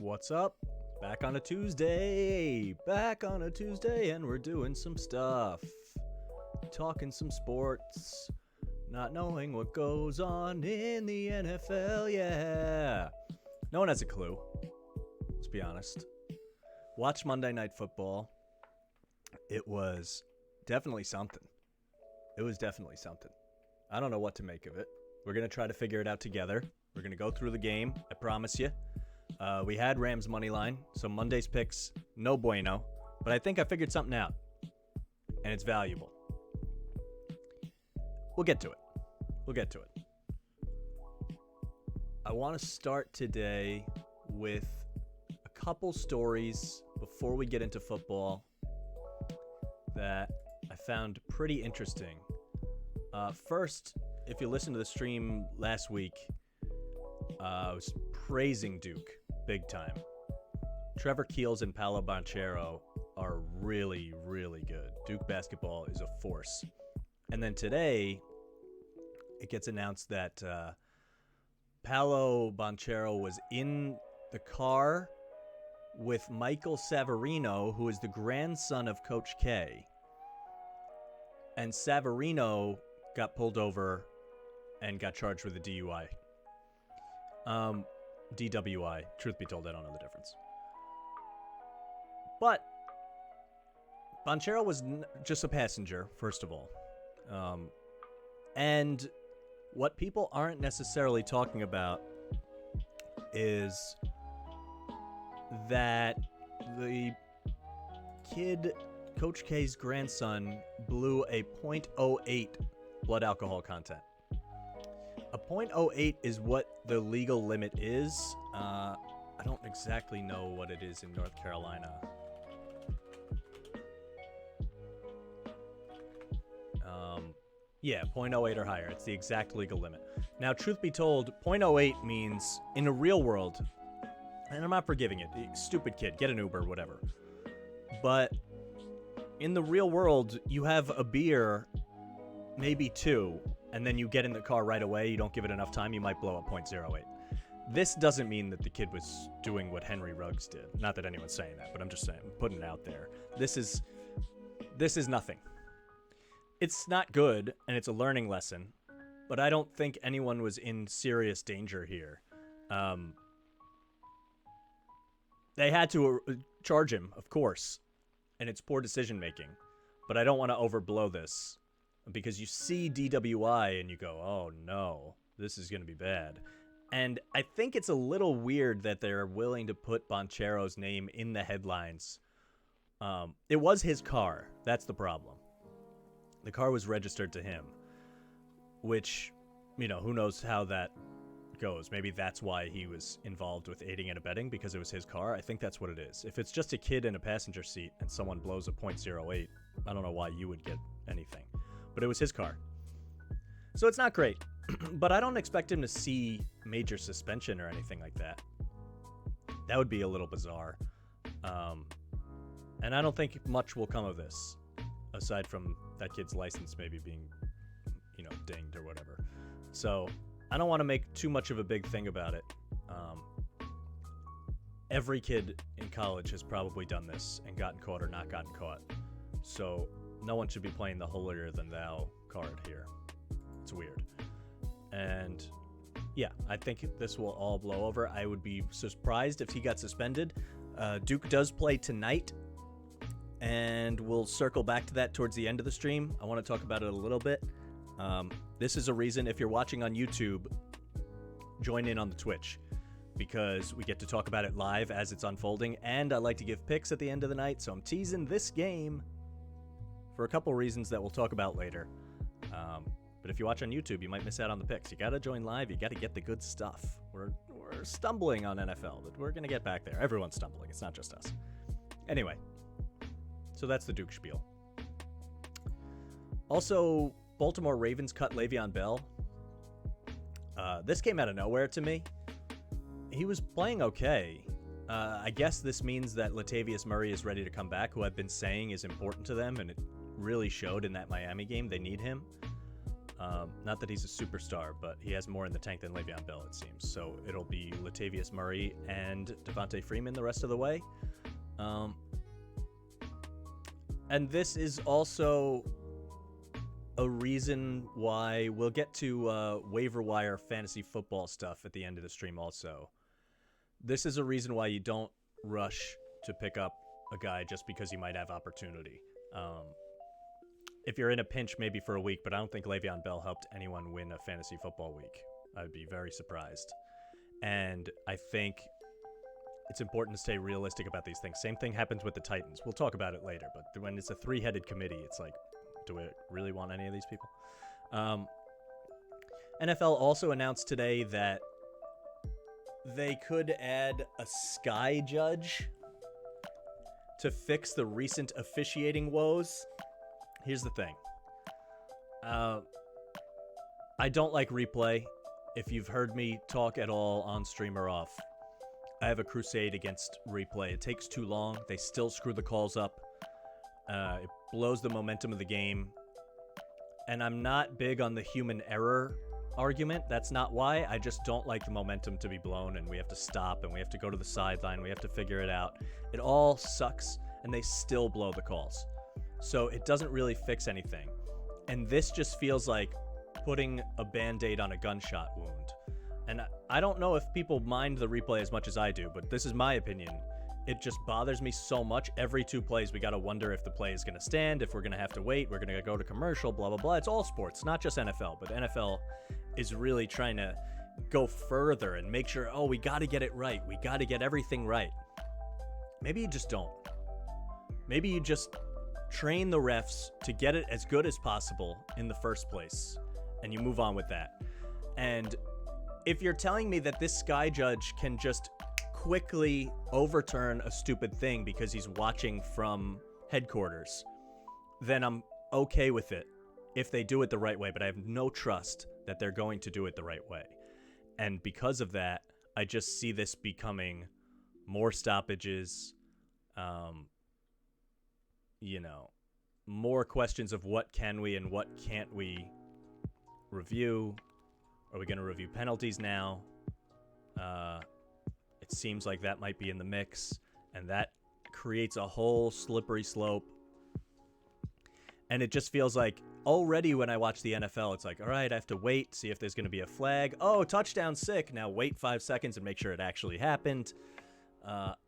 What's up? Back on a Tuesday, and we're doing some stuff. Talking some sports, not knowing what goes on in the NFL, yeah. No one has a clue, let's be honest. Watch Monday Night Football. It was definitely something. I don't know what to make of it. We're going to try to figure it out together. We're going to go through the game, I promise you. We had Rams money line, so Monday's picks, no bueno. But I think I figured something out, and it's valuable. We'll get to it. I want to start today with a couple stories before we get into football that I found pretty interesting. First, if you listened to the stream last week, I was praising Duke big time. Trevor Keels and Paolo Banchero are really, really good. Duke basketball is a force. And then today, it gets announced that Paolo Banchero was in the car with Michael Savarino, who is the grandson of Coach K. And Savarino got pulled over and got charged with a DUI. DWI. Truth be told, I don't know the difference. But Banchero was just a passenger, first of all. And what people aren't necessarily talking about is that the kid, Coach K's grandson, blew a .08 blood alcohol content. A .08 is what the legal limit is. I don't exactly know what it is in North Carolina. Yeah, .08 or higher. It's the exact legal limit. Now, truth be told, .08 means in a real world, and I'm not forgiving it, stupid kid, get an Uber, whatever. But in the real world, you have a beer, maybe two, and then you get in the car right away, you don't give it enough time, you might blow up .08. This doesn't mean that the kid was doing what Henry Ruggs did. Not that anyone's saying that, but I'm just saying, I'm putting it out there. This is nothing. It's not good, and it's a learning lesson, but I don't think anyone was in serious danger here. They had to charge him, of course, and it's poor decision-making, but I don't want to overblow this, because you see DWI and you go, oh no, this is going to be bad. And I think it's a little weird that they're willing to put Banchero's name in the headlines. It was his car. That's the problem. The car was registered to him, which, who knows how that goes. Maybe that's why he was involved with aiding and abetting, because it was his car. I think that's what it is. If it's just a kid in a passenger seat and someone blows a .08, I don't know why you would get anything. But it was his car. So it's not great. But I don't expect him to see major suspension or anything like that. That would be a little bizarre. And I don't think much will come of this, aside from that kid's license maybe being, dinged or whatever. So I don't want to make too much of a big thing about it. Every kid in college has probably done this and gotten caught or not gotten caught. So no one should be playing the holier-than-thou card here. It's weird. And yeah, I think this will all blow over. I would be surprised if he got suspended. Duke does play tonight, and we'll circle back to that towards the end of the stream. I want to talk about it a little bit. This is a reason, if you're watching on YouTube, join in on the Twitch, because we get to talk about it live as it's unfolding, and I like to give picks at the end of the night, so I'm teasing this game for a couple reasons that we'll talk about later. But if you watch on YouTube, you might miss out on the picks. You got to join live. You got to get the good stuff. We're stumbling on NFL, but we're going to get back there. Everyone's stumbling. It's not just us. Anyway, so that's the Duke spiel. Also, Baltimore Ravens cut Le'Veon Bell. This came out of nowhere to me. He was playing okay. I guess this means that Latavius Murray is ready to come back, who I've been saying is important to them, and it really showed in that Miami game. They need him. Not that he's a superstar, but he has more in the tank than Le'Veon Bell, it seems. So it'll be Latavius Murray and Devontae Freeman the rest of the way. And this is also a reason why we'll get to waiver wire fantasy football stuff at the end of the stream also. This is a reason why you don't rush to pick up a guy just because he might have opportunity. If you're in a pinch, maybe for a week, but I don't think Le'Veon Bell helped anyone win a fantasy football week. I'd be very surprised. And I think it's important to stay realistic about these things. Same thing happens with the Titans. We'll talk about it later, but when it's a three-headed committee, it's like, do we really want any of these people? NFL also announced today that they could add a sky judge to fix the recent officiating woes. Here's the thing. I don't like replay. If you've heard me talk at all on stream or off, I have a crusade against replay. It takes too long. They still screw the calls up. It blows the momentum of the game. And I'm not big on the human error argument. That's not why. I just don't like the momentum to be blown, and we have to stop, and we have to go to the sideline. We have to figure it out. It all sucks, and they still blow the calls. So it doesn't really fix anything. And this just feels like putting a Band-Aid on a gunshot wound. And I don't know if people mind the replay as much as I do, but this is my opinion. It just bothers me so much. Every 2 plays, we got to wonder if the play is going to stand, if we're going to have to wait, we're going to go to commercial, blah, blah, blah. It's all sports, not just NFL. But NFL is really trying to go further and make sure, we got to get it right. We got to get everything right. Maybe you just don't. Maybe you just train the refs to get it as good as possible in the first place, and you move on with that. And if you're telling me that this sky judge can just quickly overturn a stupid thing because he's watching from headquarters, then I'm okay with it if they do it the right way, but I have no trust that they're going to do it the right way. And because of that, I just see this becoming more stoppages, more questions of what can we and what can't we review. Are we going to review penalties now? It seems like that might be in the mix, and that creates a whole slippery slope. And it just feels like already when I watch the NFL, it's like, all right, I have to wait, see if there's going to be a flag. Oh, touchdown, sick. Now wait 5 seconds and make sure it actually happened.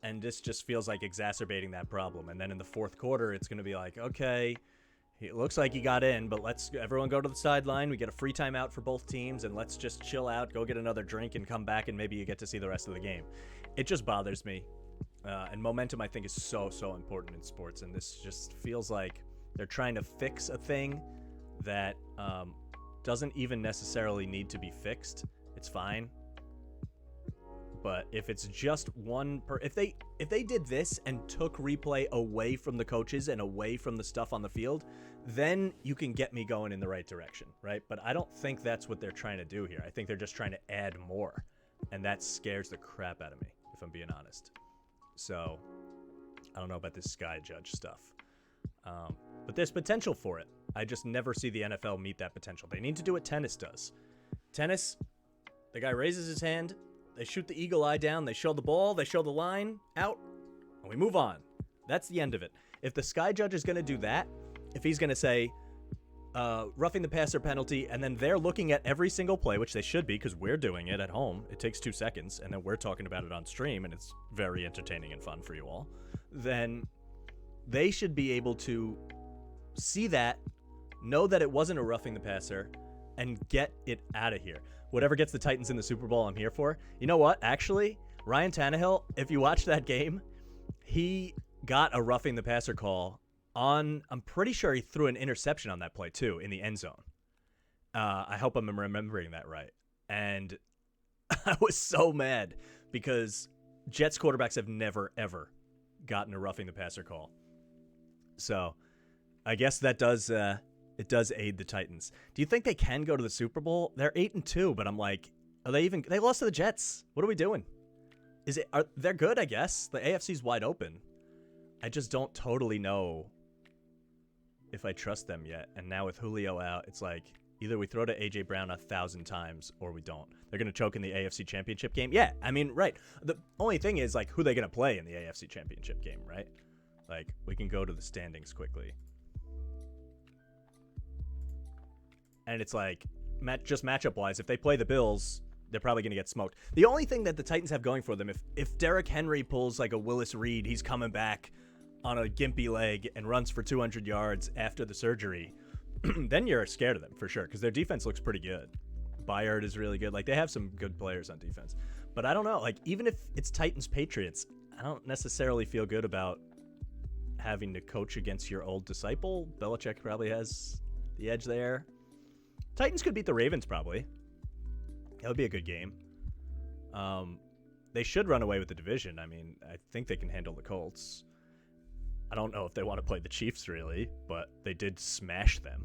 And this just feels like exacerbating that problem. And then in the fourth quarter, it's going to be like, okay, it looks like he got in, but let's everyone go to the sideline. We get a free timeout for both teams, and let's just chill out, go get another drink, and come back, and maybe you get to see the rest of the game. It just bothers me. And momentum, I think, is so, so important in sports. And this just feels like they're trying to fix a thing that doesn't even necessarily need to be fixed. It's fine. But if it's just if they did this and took replay away from the coaches and away from the stuff on the field, then you can get me going in the right direction, right? But I don't think that's what they're trying to do here. I think they're just trying to add more, and that scares the crap out of me, if I'm being honest. So I don't know about this sky judge stuff, but there's potential for it. I just never see the NFL meet that potential. They need to do what tennis does. Tennis, the guy raises his hand, they shoot the eagle eye down, they show the ball, they show the line, out, and we move on. That's the end of it. If the sky judge is going to do that, if he's going to say, roughing the passer penalty, and then they're looking at every single play, which they should be because we're doing it at home, it takes 2 seconds, and then we're talking about it on stream, and it's very entertaining and fun for you all, then they should be able to see that, know that it wasn't a roughing the passer, and get it out of here. Whatever gets the Titans in the Super Bowl, I'm here for. You know what? Actually, Ryan Tannehill, if you watch that game, he got a roughing the passer call on, I'm pretty sure he threw an interception on that play too, in the end zone. I hope I'm remembering that right. And I was so mad because Jets quarterbacks have never, ever gotten a roughing the passer call. So I guess that does... it does aid the Titans. Do you think they can go to the Super Bowl? They're 8-2, but I'm like, they lost to the Jets. What are we doing? They're good, I guess. The AFC's wide open. I just don't totally know if I trust them yet. And now with Julio out, it's like, Either we throw to A.J. Brown 1,000 times or we don't. They're going to choke in the AFC Championship game? Yeah, I mean, right. The only thing is, like, who are they going to play in the AFC Championship game, right? Like, we can go to the standings quickly. And it's like, just matchup-wise, if they play the Bills, they're probably going to get smoked. The only thing that the Titans have going for them, if Derrick Henry pulls like a Willis Reed, he's coming back on a gimpy leg and runs for 200 yards after the surgery, then you're scared of them for sure, because their defense looks pretty good. Byard is really good. Like, they have some good players on defense. But I don't know. Like, even if it's Titans-Patriots, I don't necessarily feel good about having to coach against your old disciple. Belichick probably has the edge there. Titans could beat the Ravens, probably. That would be a good game. They should run away with the division. I mean, I think they can handle the Colts. I don't know if they want to play the Chiefs, really, but they did smash them.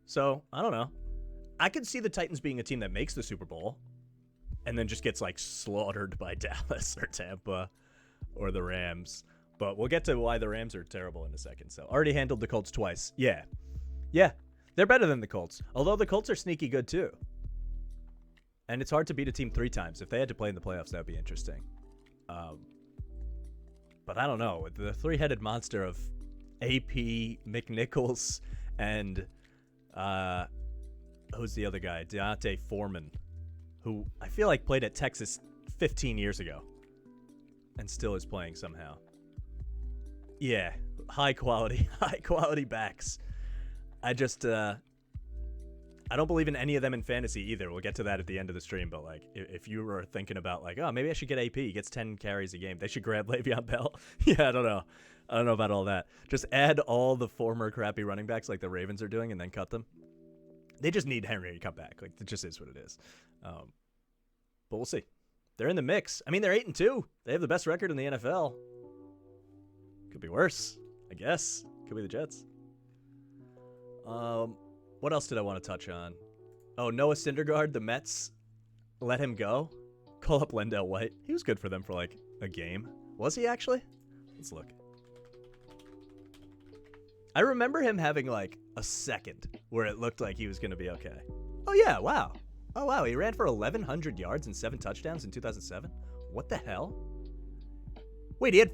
So, I don't know. I could see the Titans being a team that makes the Super Bowl and then just gets, like, slaughtered by Dallas or Tampa or the Rams. But we'll get to why the Rams are terrible in a second. So, already handled the Colts twice. Yeah. Yeah, they're better than the Colts. Although the Colts are sneaky good, too. And it's hard to beat a team 3 times. If they had to play in the playoffs, that would be interesting. But I don't know. The three-headed monster of AP, McNichols, and who's the other guy? Deontay Foreman, who I feel like played at Texas 15 years ago and still is playing somehow. Yeah, high quality backs. I just... I don't believe in any of them in fantasy either. We'll get to that at the end of the stream. But, like, if you were thinking about, like, oh, maybe I should get AP. He gets 10 carries a game. They should grab Le'Veon Bell. Yeah, I don't know. I don't know about all that. Just add all the former crappy running backs like the Ravens are doing and then cut them. They just need Henry to come back. Like, it just is what it is. But we'll see. They're in the mix. I mean, they're 8-2. They have the best record in the NFL. Could be worse, I guess. Could be the Jets. What else did I want to touch on? Oh, Noah Syndergaard, the Mets let him go. Call up Lendell White. He was good for them for like a game. Was he actually? Let's look. I remember him having like a second where it looked like he was going to be okay. Oh, yeah. Wow. Oh, wow. He ran for 1,100 yards and 7 touchdowns in 2007. What the hell? Wait, he had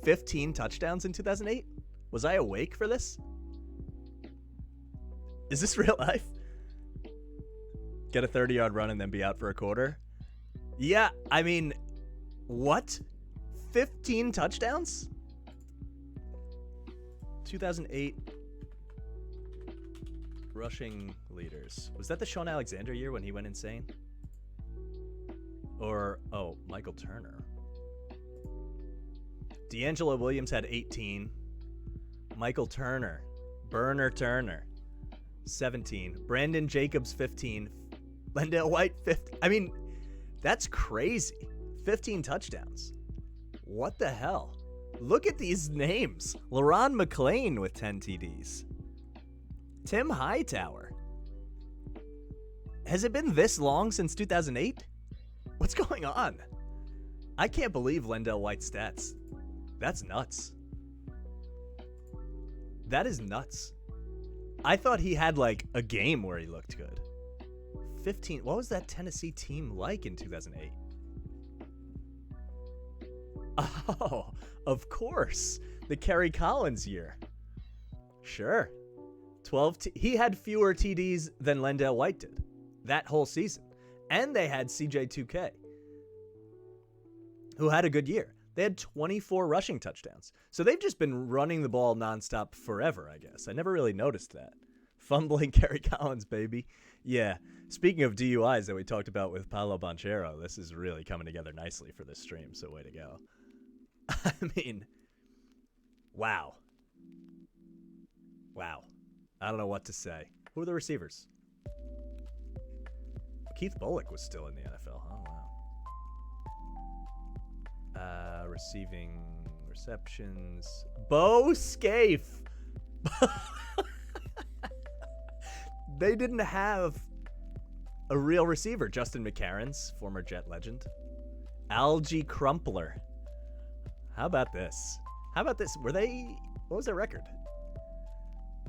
15 touchdowns in 2008? Was I awake for this? Is this real life? Get a 30-yard run and then be out for a quarter? Yeah, I mean, what? 15 touchdowns? 2008 rushing leaders. Was that the Sean Alexander year when he went insane? Or, oh, Michael Turner. D'Angelo Williams had 18. Michael Turner, Burner Turner, 17. Brandon Jacobs, 15. Lendell White, 15. I mean, that's crazy. 15 touchdowns. What the hell? Look at these names. LaRon McClain with 10 TDs. Tim Hightower. Has it been this long since 2008? What's going on? I can't believe Lendell White's stats. That's nuts. That is nuts. I thought he had like a game where he looked good. 15. What was that Tennessee team like in 2008? Oh, of course. The Kerry Collins year. Sure. 12. He had fewer TDs than Lendell White did that whole season. And they had CJ2K, who had a good year. They had 24 rushing touchdowns. So they've just been running the ball nonstop forever, I guess. I never really noticed that. Fumbling Kerry Collins, baby. Yeah. Speaking of DUIs that we talked about with Paolo Banchero, this is really coming together nicely for this stream, so way to go. I mean, wow. Wow. I don't know what to say. Who are the receivers? Keith Bullock was still in the NFL. Oh, wow. Receiving receptions. Bo Scaife. They didn't have a real receiver. Justin McCarron's, former Jet legend. Algie Crumpler. How about this? What was their record?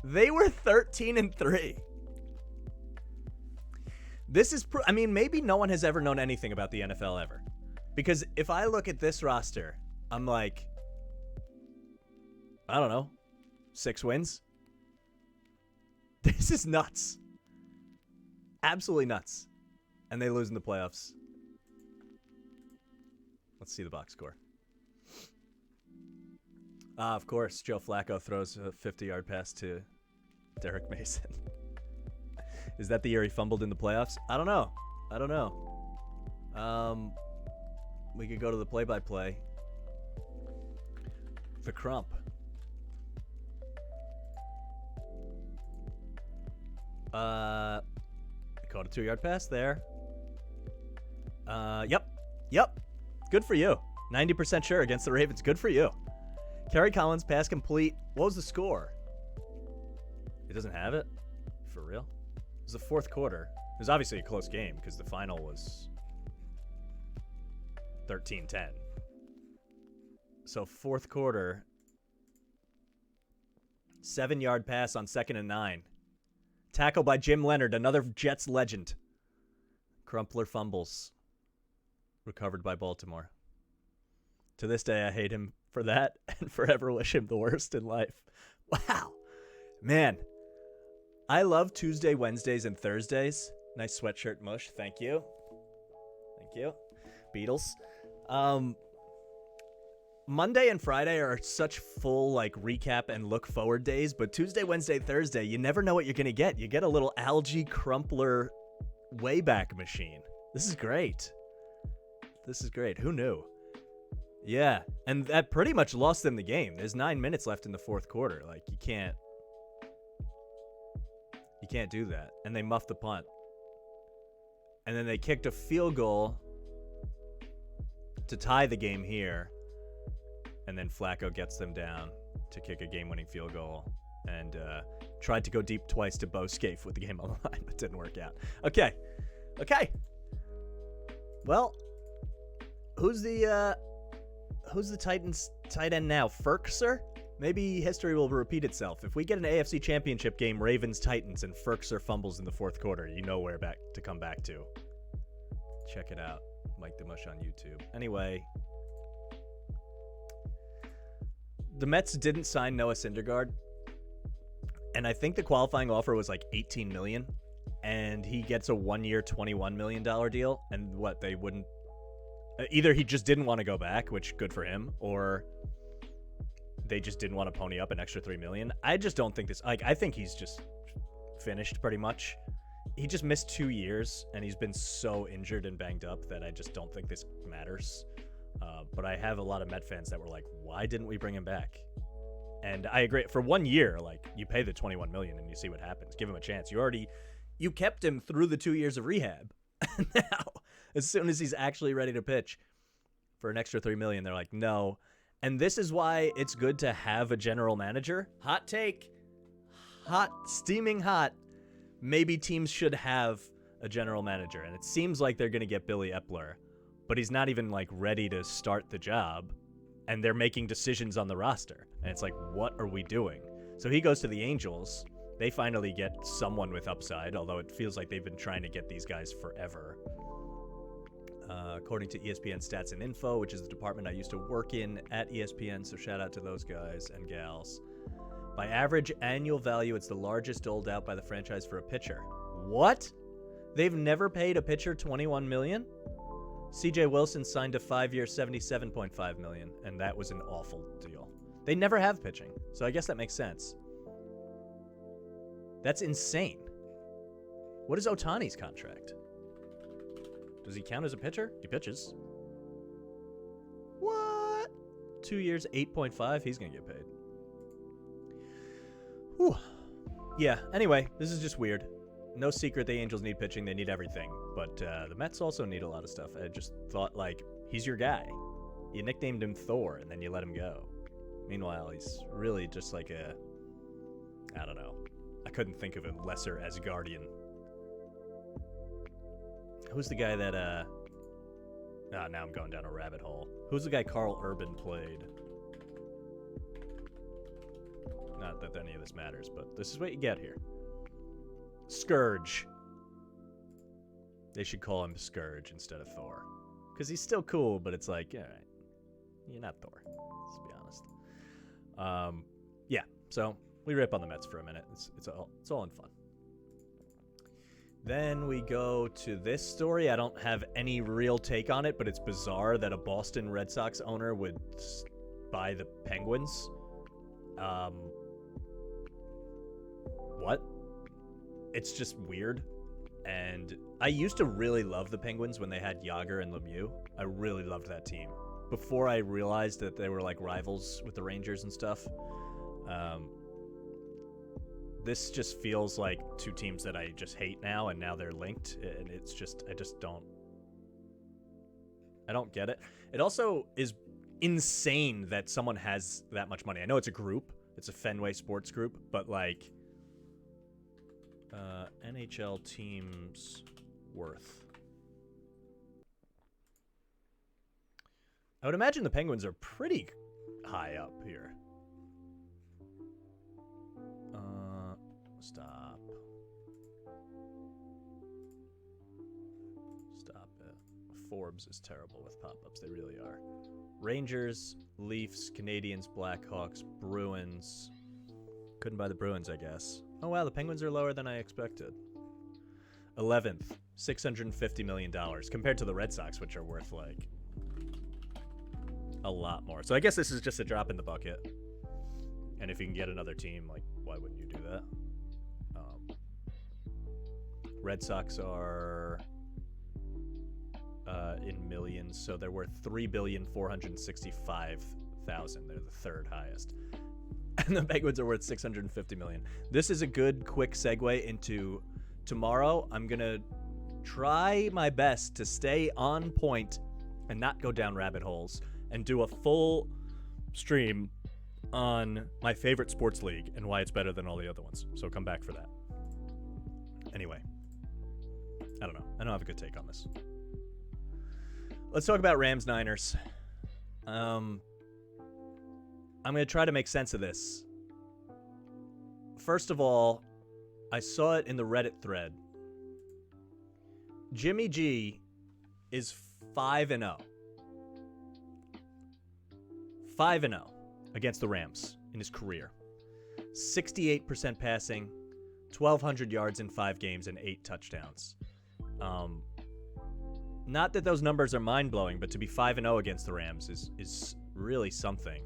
They were 13-3. This is, I mean, maybe no one has ever known anything about the NFL ever. Because if I look at this roster, I'm like, I don't know, 6 wins? This is nuts. Absolutely nuts. And they lose in the playoffs. Let's see the box score. Of course, Joe Flacco throws a 50-yard pass to Derek Mason. Is that the year he fumbled in the playoffs? I don't know. We could go to the play-by-play. The Crump. Caught a 2-yard pass there. Yep. Good for you. 90% sure against the Ravens. Good for you. Kerry Collins, pass complete. What was the score? It doesn't have it? For real? It was the fourth quarter. It was obviously a close game because the final was 13-10. So fourth quarter, 7-yard pass on 2nd and 9. Tackle by Jim Leonard, another Jets legend. Crumpler fumbles. Recovered by Baltimore. To this day, I hate him for that and forever wish him the worst in life. Wow. Man, I love Tuesday, Wednesdays, and Thursdays. Nice sweatshirt, Mush. Thank you. Beatles. Monday and Friday are such full recap and look forward days, but Tuesday, Wednesday, Thursday, you never know what you're going to get. You get a little algae crumpler wayback machine. This is great. Who knew? Yeah, and that pretty much lost them the game. There's 9 minutes left in the fourth quarter. You can't do that. And they muffed the punt. And then they kicked a field goal to tie the game here. And then Flacco gets them down to kick a game-winning field goal. And tried to go deep twice to Bo Scaife with the game on the line, but didn't work out. Okay. Well, who's the Titans tight end now? Ferkser? Maybe history will repeat itself. If we get an AFC Championship game, Ravens-Titans, and Ferkser fumbles in the fourth quarter, you know where to come back to. Check it out. MikeTheMush on YouTube. Anyway, the Mets didn't sign Noah Syndergaard, and I think the qualifying offer was $18 million, and he gets a 1-year, $21 million deal, and they wouldn't. Either he just didn't want to go back, which good for him, or they just didn't want to pony up an extra $3 million. I just don't think this. I think he's just finished pretty much. He just missed 2 years, and he's been so injured and banged up that I just don't think this matters. But I have a lot of Met fans that were like, "Why didn't we bring him back?" And I agree. For 1 year, you pay the $21 million and you see what happens. Give him a chance. You kept him through the 2 years of rehab. Now, as soon as he's actually ready to pitch for an extra $3 million, they're like, no. And this is why it's good to have a general manager. Hot take. Steaming hot. Maybe teams should have a general manager. And it seems like they're going to get Billy Epler, but he's not even ready to start the job. And they're making decisions on the roster. And it's what are we doing? So he goes to the Angels. They finally get someone with upside, although it feels like they've been trying to get these guys forever. According to ESPN Stats and Info, which is the department I used to work in at ESPN, so shout out to those guys and gals. By average annual value, it's the largest doled out by the franchise for a pitcher. What? They've never paid a pitcher $21 million? CJ Wilson signed a 5-year $77.5 million, and that was an awful deal. They never have pitching, so I guess that makes sense. That's insane. What is Ohtani's contract? Does he count as a pitcher? He pitches. What? 2 years, 8.5. He's going to get paid. Whew. Yeah, anyway, this is just weird. No secret the Angels need pitching. They need everything. But the Mets also need a lot of stuff. I just thought, he's your guy. You nicknamed him Thor, and then you let him go. Meanwhile, he's really just I don't know. I couldn't think of a lesser Asgardian. Who's the guy that, now I'm going down a rabbit hole. Who's the guy Carl Urban played? Not that any of this matters, but this is what you get here. Scourge. They should call him Scourge instead of Thor. Because he's still cool, but it's like, all right, you're not Thor. Let's be honest. Yeah, so we rip on the Mets for a minute. It's all in fun. Then we go to this story. I don't have any real take on it, but it's bizarre that a Boston Red Sox owner would buy the Penguins. What? It's just weird. And I used to really love the Penguins when they had Yager and Lemieux. I really loved that team. Before I realized that they were like rivals with the Rangers and stuff. This just feels like two teams that I just hate now, and now they're linked, and it's just, I don't get it. It also is insane that someone has that much money. I know it's a group, it's a Fenway Sports Group, but like, NHL teams worth. I would imagine the Penguins are pretty high up here. Stop it. Forbes is terrible with pop-ups. They really are. Rangers, Leafs, Canadiens, Blackhawks, Bruins. Couldn't buy the Bruins, I guess. Oh, wow, the Penguins are lower than I expected. 11th, $650 million, compared to the Red Sox, which are worth, like, a lot more. So I guess this is just a drop in the bucket. And if you can get another team, like, why wouldn't you do that? Red Sox are in millions, so they're worth $3,465,000. They're the third highest. And the Penguins are worth $650 million. This is a good, quick segue into tomorrow. I'm going to try my best to stay on point and not go down rabbit holes and do a full stream on my favorite sports league and why it's better than all the other ones. So come back for that. Anyway, I don't know. I don't have a good take on this. Let's talk about Rams-Niners. I'm going to try to make sense of this. First of all, I saw it in the Reddit thread. Jimmy G is 5-0. 5-0 against the Rams in his career. 68% passing, 1,200 yards in 5 games, and 8 touchdowns. Not that those numbers are mind-blowing, but to be 5-0 against the Rams is really something.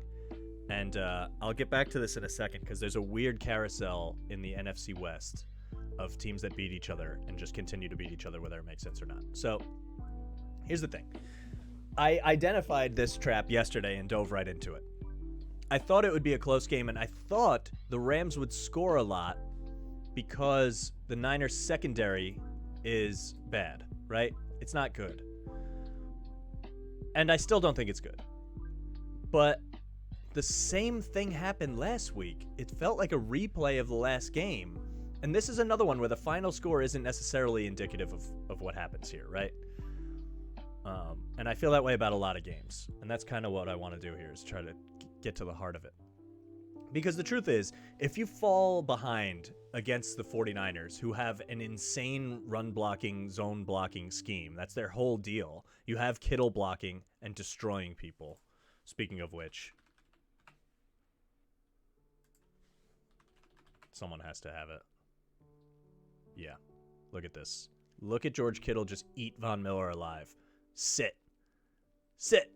And I'll get back to this in a second because there's a weird carousel in the NFC West of teams that beat each other and just continue to beat each other, whether it makes sense or not. So here's the thing. I identified this trap yesterday and dove right into it. I thought it would be a close game, and I thought the Rams would score a lot because the Niners secondary is bad, right? It's not good. And I still don't think it's good. But the same thing happened last week. It felt like a replay of the last game. And this is another one where the final score isn't necessarily indicative of what happens here, right? And I feel that way about a lot of games. And that's kind of what I want to do here, is try to get to the heart of it. Because the truth is, if you fall behind against the 49ers, who have an insane run-blocking, zone-blocking scheme, that's their whole deal. You have Kittle blocking and destroying people. Speaking of which, someone has to have it. Yeah, look at this. Look at George Kittle just eat Von Miller alive. Sit. Sit.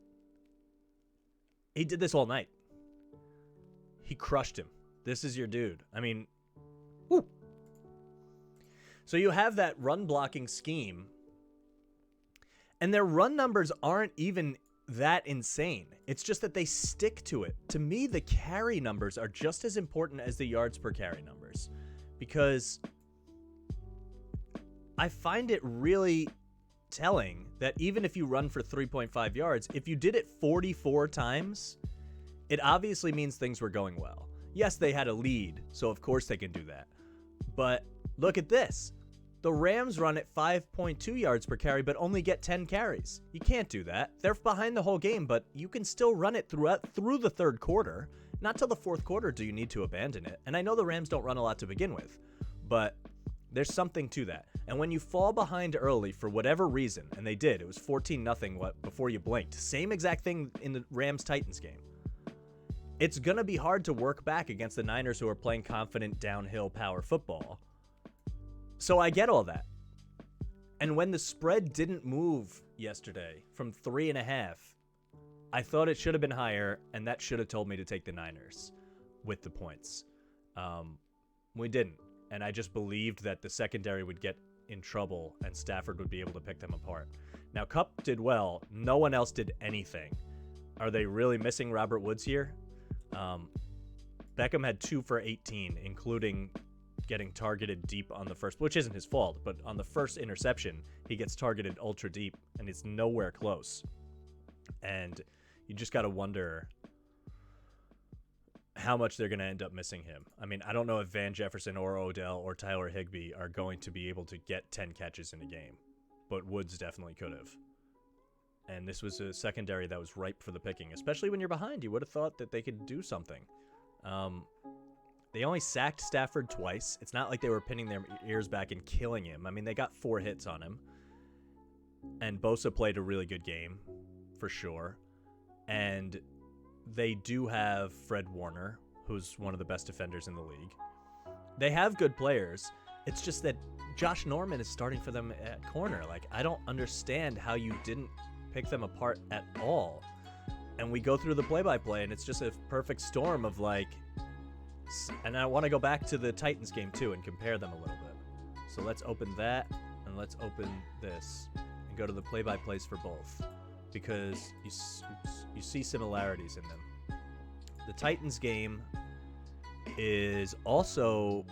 He did this all night. He crushed him. This is your dude. I mean, whoo. So you have that run blocking scheme, and their run numbers aren't even that insane. It's just that they stick to it. To me, the carry numbers are just as important as the yards per carry numbers, because I find it really telling that even if you run for 3.5 yards, if you did it 44 times, it obviously means things were going well. Yes, they had a lead, so of course they can do that. But look at this. The Rams run at 5.2 yards per carry, but only get 10 carries. You can't do that. They're behind the whole game, but you can still run it through the third quarter, Not till the fourth quarter do you need to abandon it. And I know the Rams don't run a lot to begin with, but there's something to that. And when you fall behind early for whatever reason, and they did, it was 14-0 before you blinked. Same exact thing in the Rams-Titans game. It's going to be hard to work back against the Niners who are playing confident downhill power football. So I get all that. And when the spread didn't move yesterday from 3.5, I thought it should have been higher, and that should have told me to take the Niners with the points. We didn't, and I just believed that the secondary would get in trouble and Stafford would be able to pick them apart. Now, Kupp did well. No one else did anything. Are they really missing Robert Woods here? Beckham had 2 for 18, including getting targeted deep on the first, which isn't his fault, but on the first interception, he gets targeted ultra deep, and it's nowhere close. And you just got to wonder how much they're going to end up missing him. I mean, I don't know if Van Jefferson or Odell or Tyler Higbee are going to be able to get 10 catches in a game, but Woods definitely could have. And this was a secondary that was ripe for the picking, especially when you're behind. You would have thought that they could do something. They only sacked Stafford twice. It's not like they were pinning their ears back and killing him. I mean, they got 4 hits on him. And Bosa played a really good game, for sure. And they do have Fred Warner, who's one of the best defenders in the league. They have good players. It's just that Josh Norman is starting for them at corner. Like, I don't understand how you didn't pick them apart at all. And we go through the play-by-play, and it's just a perfect storm of, like... And I want to go back to the Titans game, too, and compare them a little bit. So let's open that, and let's open this, and go to the play-by-plays for both. Because you see similarities in them. The Titans game is also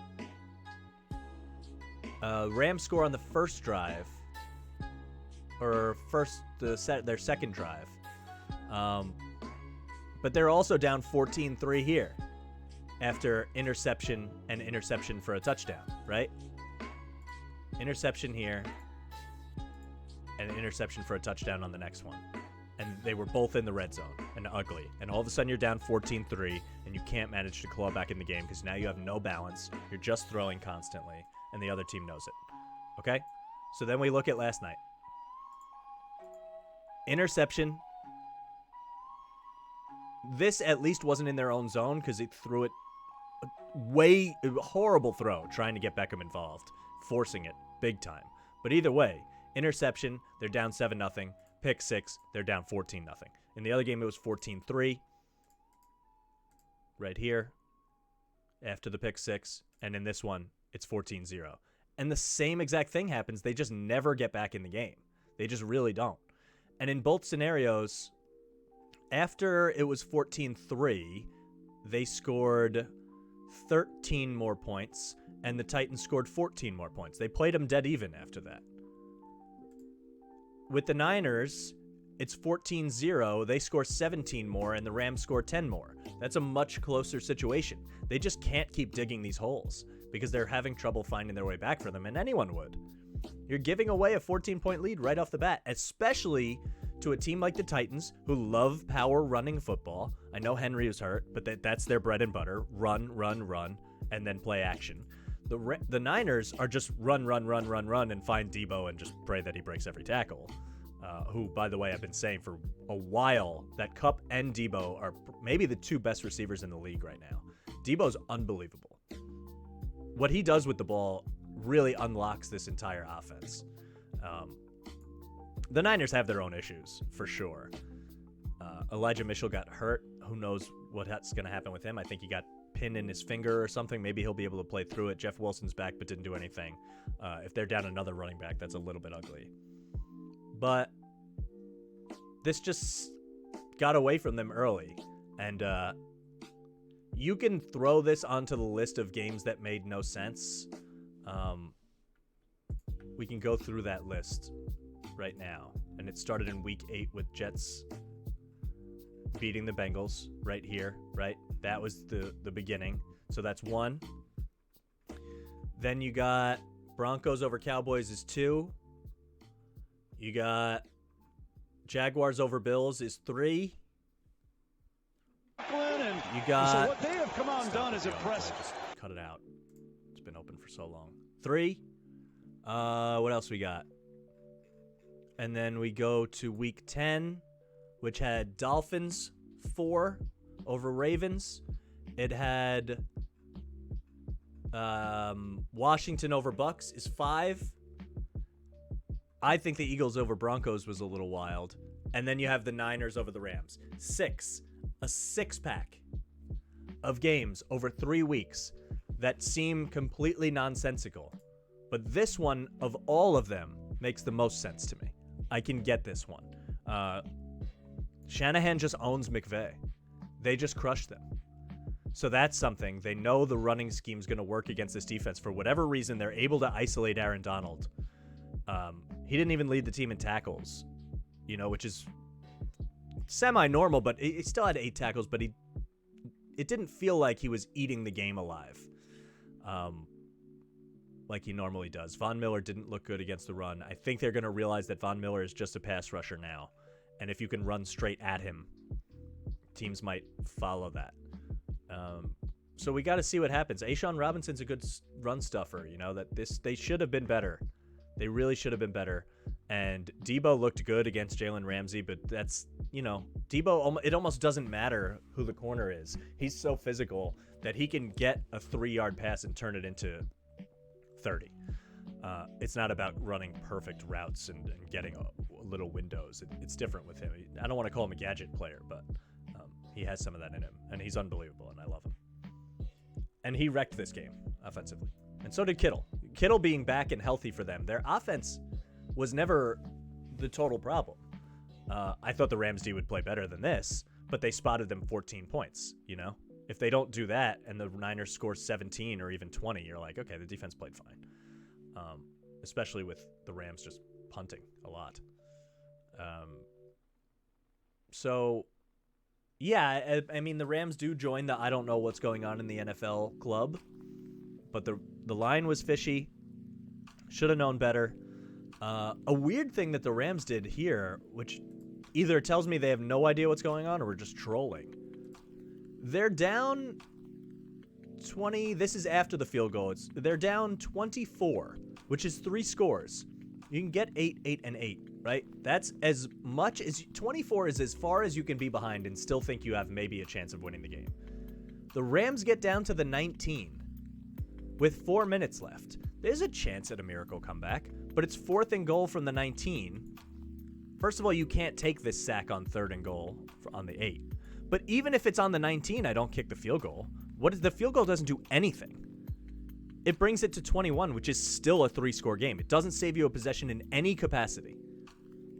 Rams score on the first drive, or their second drive, but they're also down 14-3 here after interception and interception for a touchdown, right? Interception here and interception for a touchdown on the next one. And they were both in the red zone and ugly. And all of a sudden you're down 14-3 and you can't manage to claw back in the game because now you have no balance. You're just throwing constantly and the other team knows it. Okay? So then we look at last night. Interception. This at least wasn't in their own zone because it threw it horrible throw trying to get Beckham involved, forcing it big time. But either way, interception, they're down 7-0. Pick 6, they're down 14-0. In the other game, it was 14-3. Right here, after the pick 6. And in this one, it's 14-0. And the same exact thing happens. They just never get back in the game. They just really don't. And in both scenarios, after it was 14-3, they scored 13 more points, and the Titans scored 14 more points. They played them dead even after that. With the Niners, it's 14-0. They score 17 more, and the Rams score 10 more. That's a much closer situation. They just can't keep digging these holes because they're having trouble finding their way back for them, and anyone would. You're giving away a 14-point lead right off the bat, especially to a team like the Titans who love power running football. I know Henry was hurt, but that's their bread and butter. Run, and then play action. The Niners are just run, and find Debo and just pray that he breaks every tackle. Who, by the way, I've been saying for a while that Kupp and Debo are maybe the 2 best receivers in the league right now. Debo's unbelievable. What he does with the ball really unlocks this entire offense. The Niners have their own issues, for sure. Elijah Mitchell got hurt. Who knows what's going to happen with him? I think he got pinned in his finger or something. Maybe he'll be able to play through it. Jeff Wilson's back but didn't do anything. If they're down another running back, that's a little bit ugly. But this just got away from them early. And you can throw this onto the list of games that made no sense. We can go through that list right now. And it started in week 8 with Jets beating the Bengals right here, right? That was the beginning. So that's 1. Then you got Broncos over Cowboys is 2. You got Jaguars over Bills is 3. And You got... So what they have come on done is impressive. Just cut it out. It's been open for so long. 3. What else we got? And then we go to week 10, which had Dolphins 4 over Ravens. It had Washington over Bucks is 5. I think the Eagles over Broncos was a little wild. And then you have the Niners over the Rams. 6. A 6-pack of games over 3 weeks that seem completely nonsensical. But this one, of all of them, makes the most sense to me. I can get this one. Shanahan just owns McVay. They just crushed them. So that's something. They know the running scheme's going to work against this defense. For whatever reason, they're able to isolate Aaron Donald. He didn't even lead the team in tackles, which is semi-normal, but he still had 8 tackles, but it didn't feel like he was eating the game alive like he normally does. Von Miller didn't look good against the run. I think they're going to realize that Von Miller is just a pass rusher now, and if you can run straight at him, teams might follow that. So we got to see what happens. A'Shawn Robinson's a good run stuffer, they should have been better. They really should have been better. And Debo looked good against Jalen Ramsey, but that's, Debo, it almost doesn't matter who the corner is. He's so physical that he can get a 3-yard pass and turn it into 30. It's not about running perfect routes and getting little windows. It's different with him. I don't want to call him a gadget player, but he has some of that in him, and he's unbelievable, and I love him. And he wrecked this game offensively. And so did Kittle. Kittle being back and healthy for them. Their offense was never the total problem. I thought the Rams D would play better than this, but they spotted them 14 points, If they don't do that and the Niners score 17 or even 20, you're like, okay, the defense played fine. Especially with the Rams just punting a lot. So, yeah, I mean, the Rams do join the I don't know what's going on in the NFL club, but the line was fishy. Should have known better. A weird thing that the Rams did here, which either tells me they have no idea what's going on or we're just trolling. They're down 20. This is after the field goal. They're down 24, which is 3 scores. You can get 8, 8, and 8, right? That's as much as 24 is as far as you can be behind and still think you have maybe a chance of winning the game. The Rams get down to the 19 with 4 minutes left. There's a chance at a miracle comeback, but it's 4th and goal from the 19. First of all, you can't take this sack on 3rd and goal on the 8. But even if it's on the 19, I don't kick the field goal. The field goal doesn't do anything. It brings it to 21, which is still a 3-score game. It doesn't save you a possession in any capacity.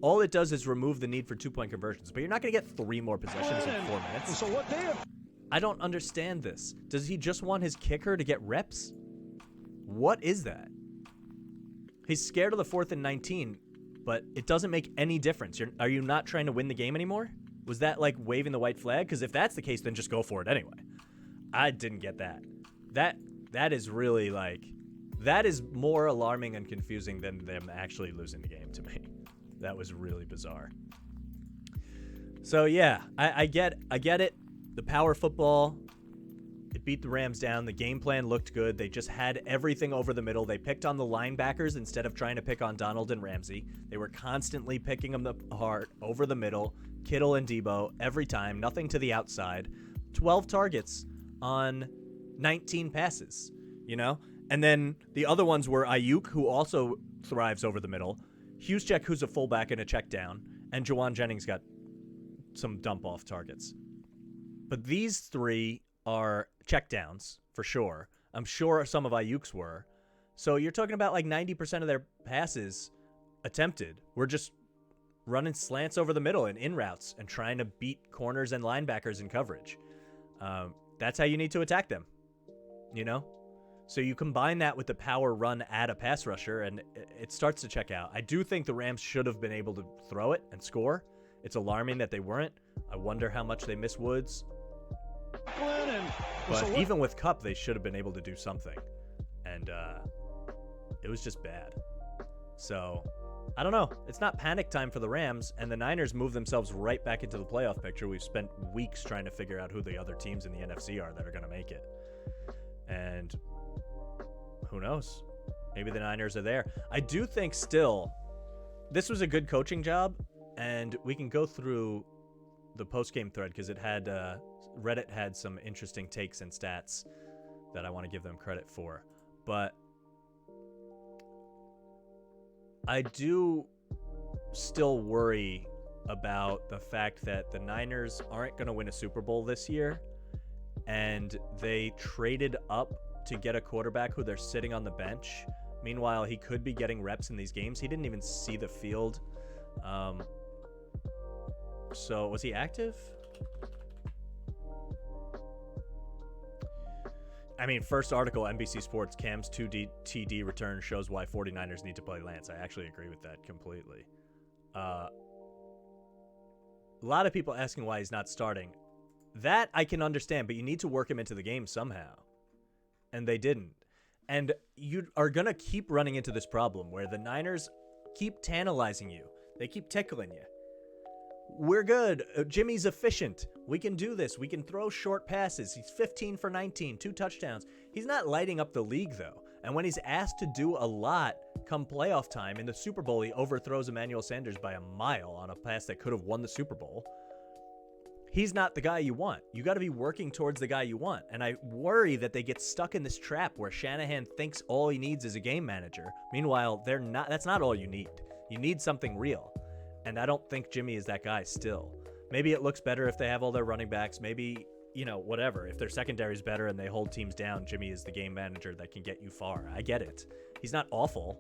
All it does is remove the need for 2-point conversions, but you're not going to get 3 more possessions in 4 minutes. So what they have... I don't understand this. Does he just want his kicker to get reps? What is that? He's scared of the 4th and 19, but it doesn't make any difference. Are you not trying to win the game anymore? Was that like waving the white flag? Because if that's the case, then just go for it anyway. I didn't get that. That is really that is more alarming and confusing than them actually losing the game to me. That was really bizarre. So yeah, I get it. The power football, it beat the Rams down. The game plan looked good. They just had everything over the middle. They picked on the linebackers instead of trying to pick on Donald and Ramsey. They were constantly picking them apart over the middle. Kittle and Debo every time. Nothing to the outside. 12 targets on 19 passes, And then the other ones were Ayuk, who also thrives over the middle. Juszczyk, who's a fullback and a check down. And Jawan Jennings got some dump-off targets. But these 3 are checkdowns for sure. I'm sure some of Ayuk's were. So you're talking about 90% of their passes attempted were just running slants over the middle and in routes and trying to beat corners and linebackers in coverage. That's how you need to attack them, So you combine that with the power run at a pass rusher, and it starts to check out. I do think the Rams should have been able to throw it and score. It's alarming that they weren't. I wonder how much they miss Woods. But even with Kupp, they should have been able to do something. And it was just bad. So I don't know. It's not panic time for the Rams, and the Niners move themselves right back into the playoff picture. We've spent weeks trying to figure out who the other teams in the NFC are that are going to make it. And who knows? Maybe the Niners are there. I do think still, this was a good coaching job, and we can go through the post-game thread because it had Reddit had some interesting takes and stats that I want to give them credit for. But I do still worry about the fact that the Niners aren't going to win a Super Bowl this year, and they traded up to get a quarterback who they're sitting on the bench. Meanwhile, he could be getting reps in these games. He didn't even see the field. So was he active? I mean, first article, NBC Sports, Cam's 2D TD return shows why 49ers need to play Lance. I actually agree with that completely. A lot of people asking why he's not starting. That I can understand, but you need to work him into the game somehow. And they didn't. And you are going to keep running into this problem where the Niners keep tantalizing you. They keep tickling you. We're good. Jimmy's efficient. We can do this. We can throw short passes. He's 15 for 19, 2 touchdowns. He's not lighting up the league, though. And when he's asked to do a lot come playoff time, in the Super Bowl, he overthrows Emmanuel Sanders by a mile on a pass that could have won the Super Bowl. He's not the guy you want. You got to be working towards the guy you want. And I worry that they get stuck in this trap where Shanahan thinks all he needs is a game manager. Meanwhile, they're not. That's not all you need. You need something real. And I don't think Jimmy is that guy still. Maybe it looks better if they have all their running backs. Maybe, whatever. If their secondary is better and they hold teams down, Jimmy is the game manager that can get you far. I get it. He's not awful.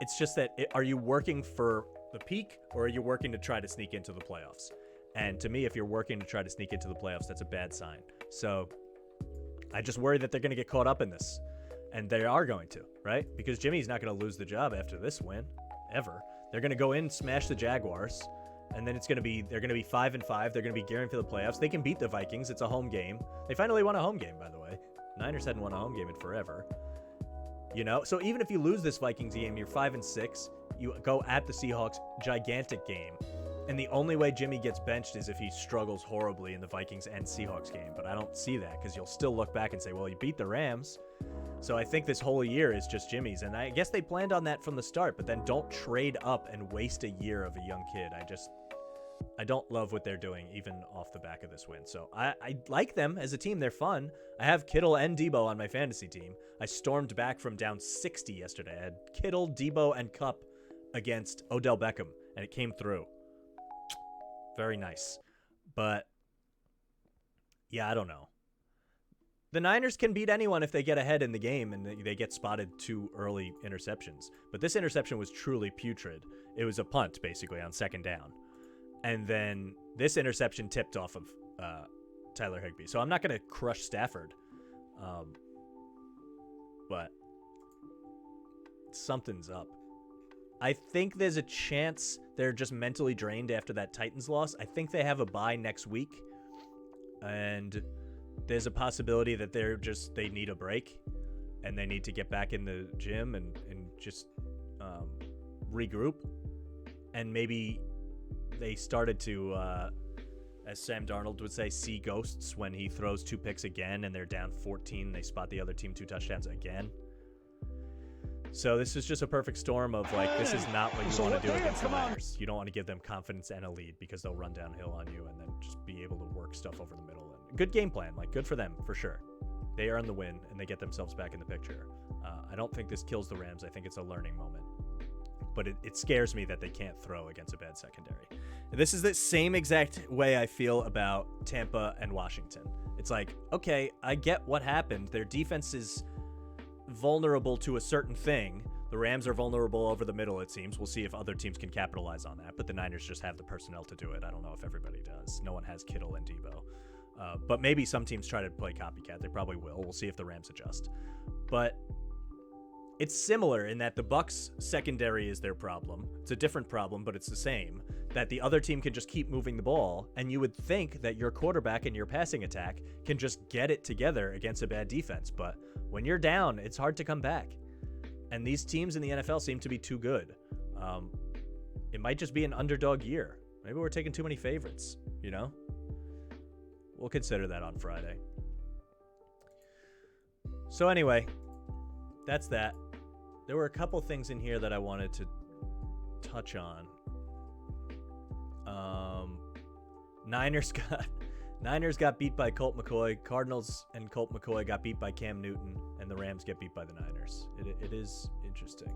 It's just that, are you working for the peak or are you working to try to sneak into the playoffs? And to me, if you're working to try to sneak into the playoffs, that's a bad sign. So I just worry that they're going to get caught up in this. And they are going to, right? Because Jimmy's not going to lose the job after this win, ever. They're going to go in, smash the Jaguars, and then they're going to be 5-5. They're going to be gearing for the playoffs. They can beat the Vikings. It's a home game. They finally won a home game, by the way. Niners hadn't won a home game in forever. So even if you lose this Vikings game, you're 5-6. You go at the Seahawks, gigantic game. And the only way Jimmy gets benched is if he struggles horribly in the Vikings and Seahawks game. But I don't see that because you'll still look back and say, well, he beat the Rams. So I think this whole year is just Jimmy's. And I guess they planned on that from the start, but then don't trade up and waste a year of a young kid. I don't love what they're doing, even off the back of this win. So I like them as a team. They're fun. I have Kittle and Debo on my fantasy team. I stormed back from down 60 yesterday. I had Kittle, Debo, and Kupp against Odell Beckham, and it came through. Very nice. But, yeah, I don't know. The Niners can beat anyone if they get ahead in the game and they get spotted 2 early interceptions. But this interception was truly putrid. It was a punt, basically, on second down. And then this interception tipped off of Tyler Higbee. So I'm not going to crush Stafford. But something's up. I think there's a chance they're just mentally drained after that Titans loss. I think they have a bye next week. And there's a possibility that they need a break and they need to get back in the gym and just regroup. And maybe they started to, as Sam Darnold would say, see ghosts when he throws 2 picks again and they're down 14. They spot the other team 2 touchdowns again. So this is just a perfect storm of this is not what you want to do against the Niners. You don't want to give them confidence and a lead because they'll run downhill on you and then just be able to work stuff over the middle. And good game plan, good for them for sure. They earn the win and they get themselves back in the picture. I don't think this kills the Rams. I think it's a learning moment. But it scares me that they can't throw against a bad secondary. This is the same exact way I feel about Tampa and Washington. It's okay, I get what happened. Their defense is vulnerable to a certain thing. The Rams are vulnerable over the middle, it seems. We'll see if other teams can capitalize on that. But the Niners just have the personnel to do it. I don't know if everybody does. No one has Kittle and Debo. But maybe some teams try to play copycat. They probably will. We'll see if the Rams adjust. But it's similar in that the Bucs secondary is their problem. It's a different problem, but it's the same. That the other team can just keep moving the ball, and you would think that your quarterback and your passing attack can just get it together against a bad defense. But when you're down, it's hard to come back. And these teams in the NFL seem to be too good. It might just be an underdog year. Maybe we're taking too many favorites, you know? We'll consider that on Friday. So anyway, that's that. There were a couple things in here that I wanted to touch on. Niners got beat by Colt McCoy. Cardinals and Colt McCoy got beat by Cam Newton, and the Rams get beat by the Niners. It is interesting.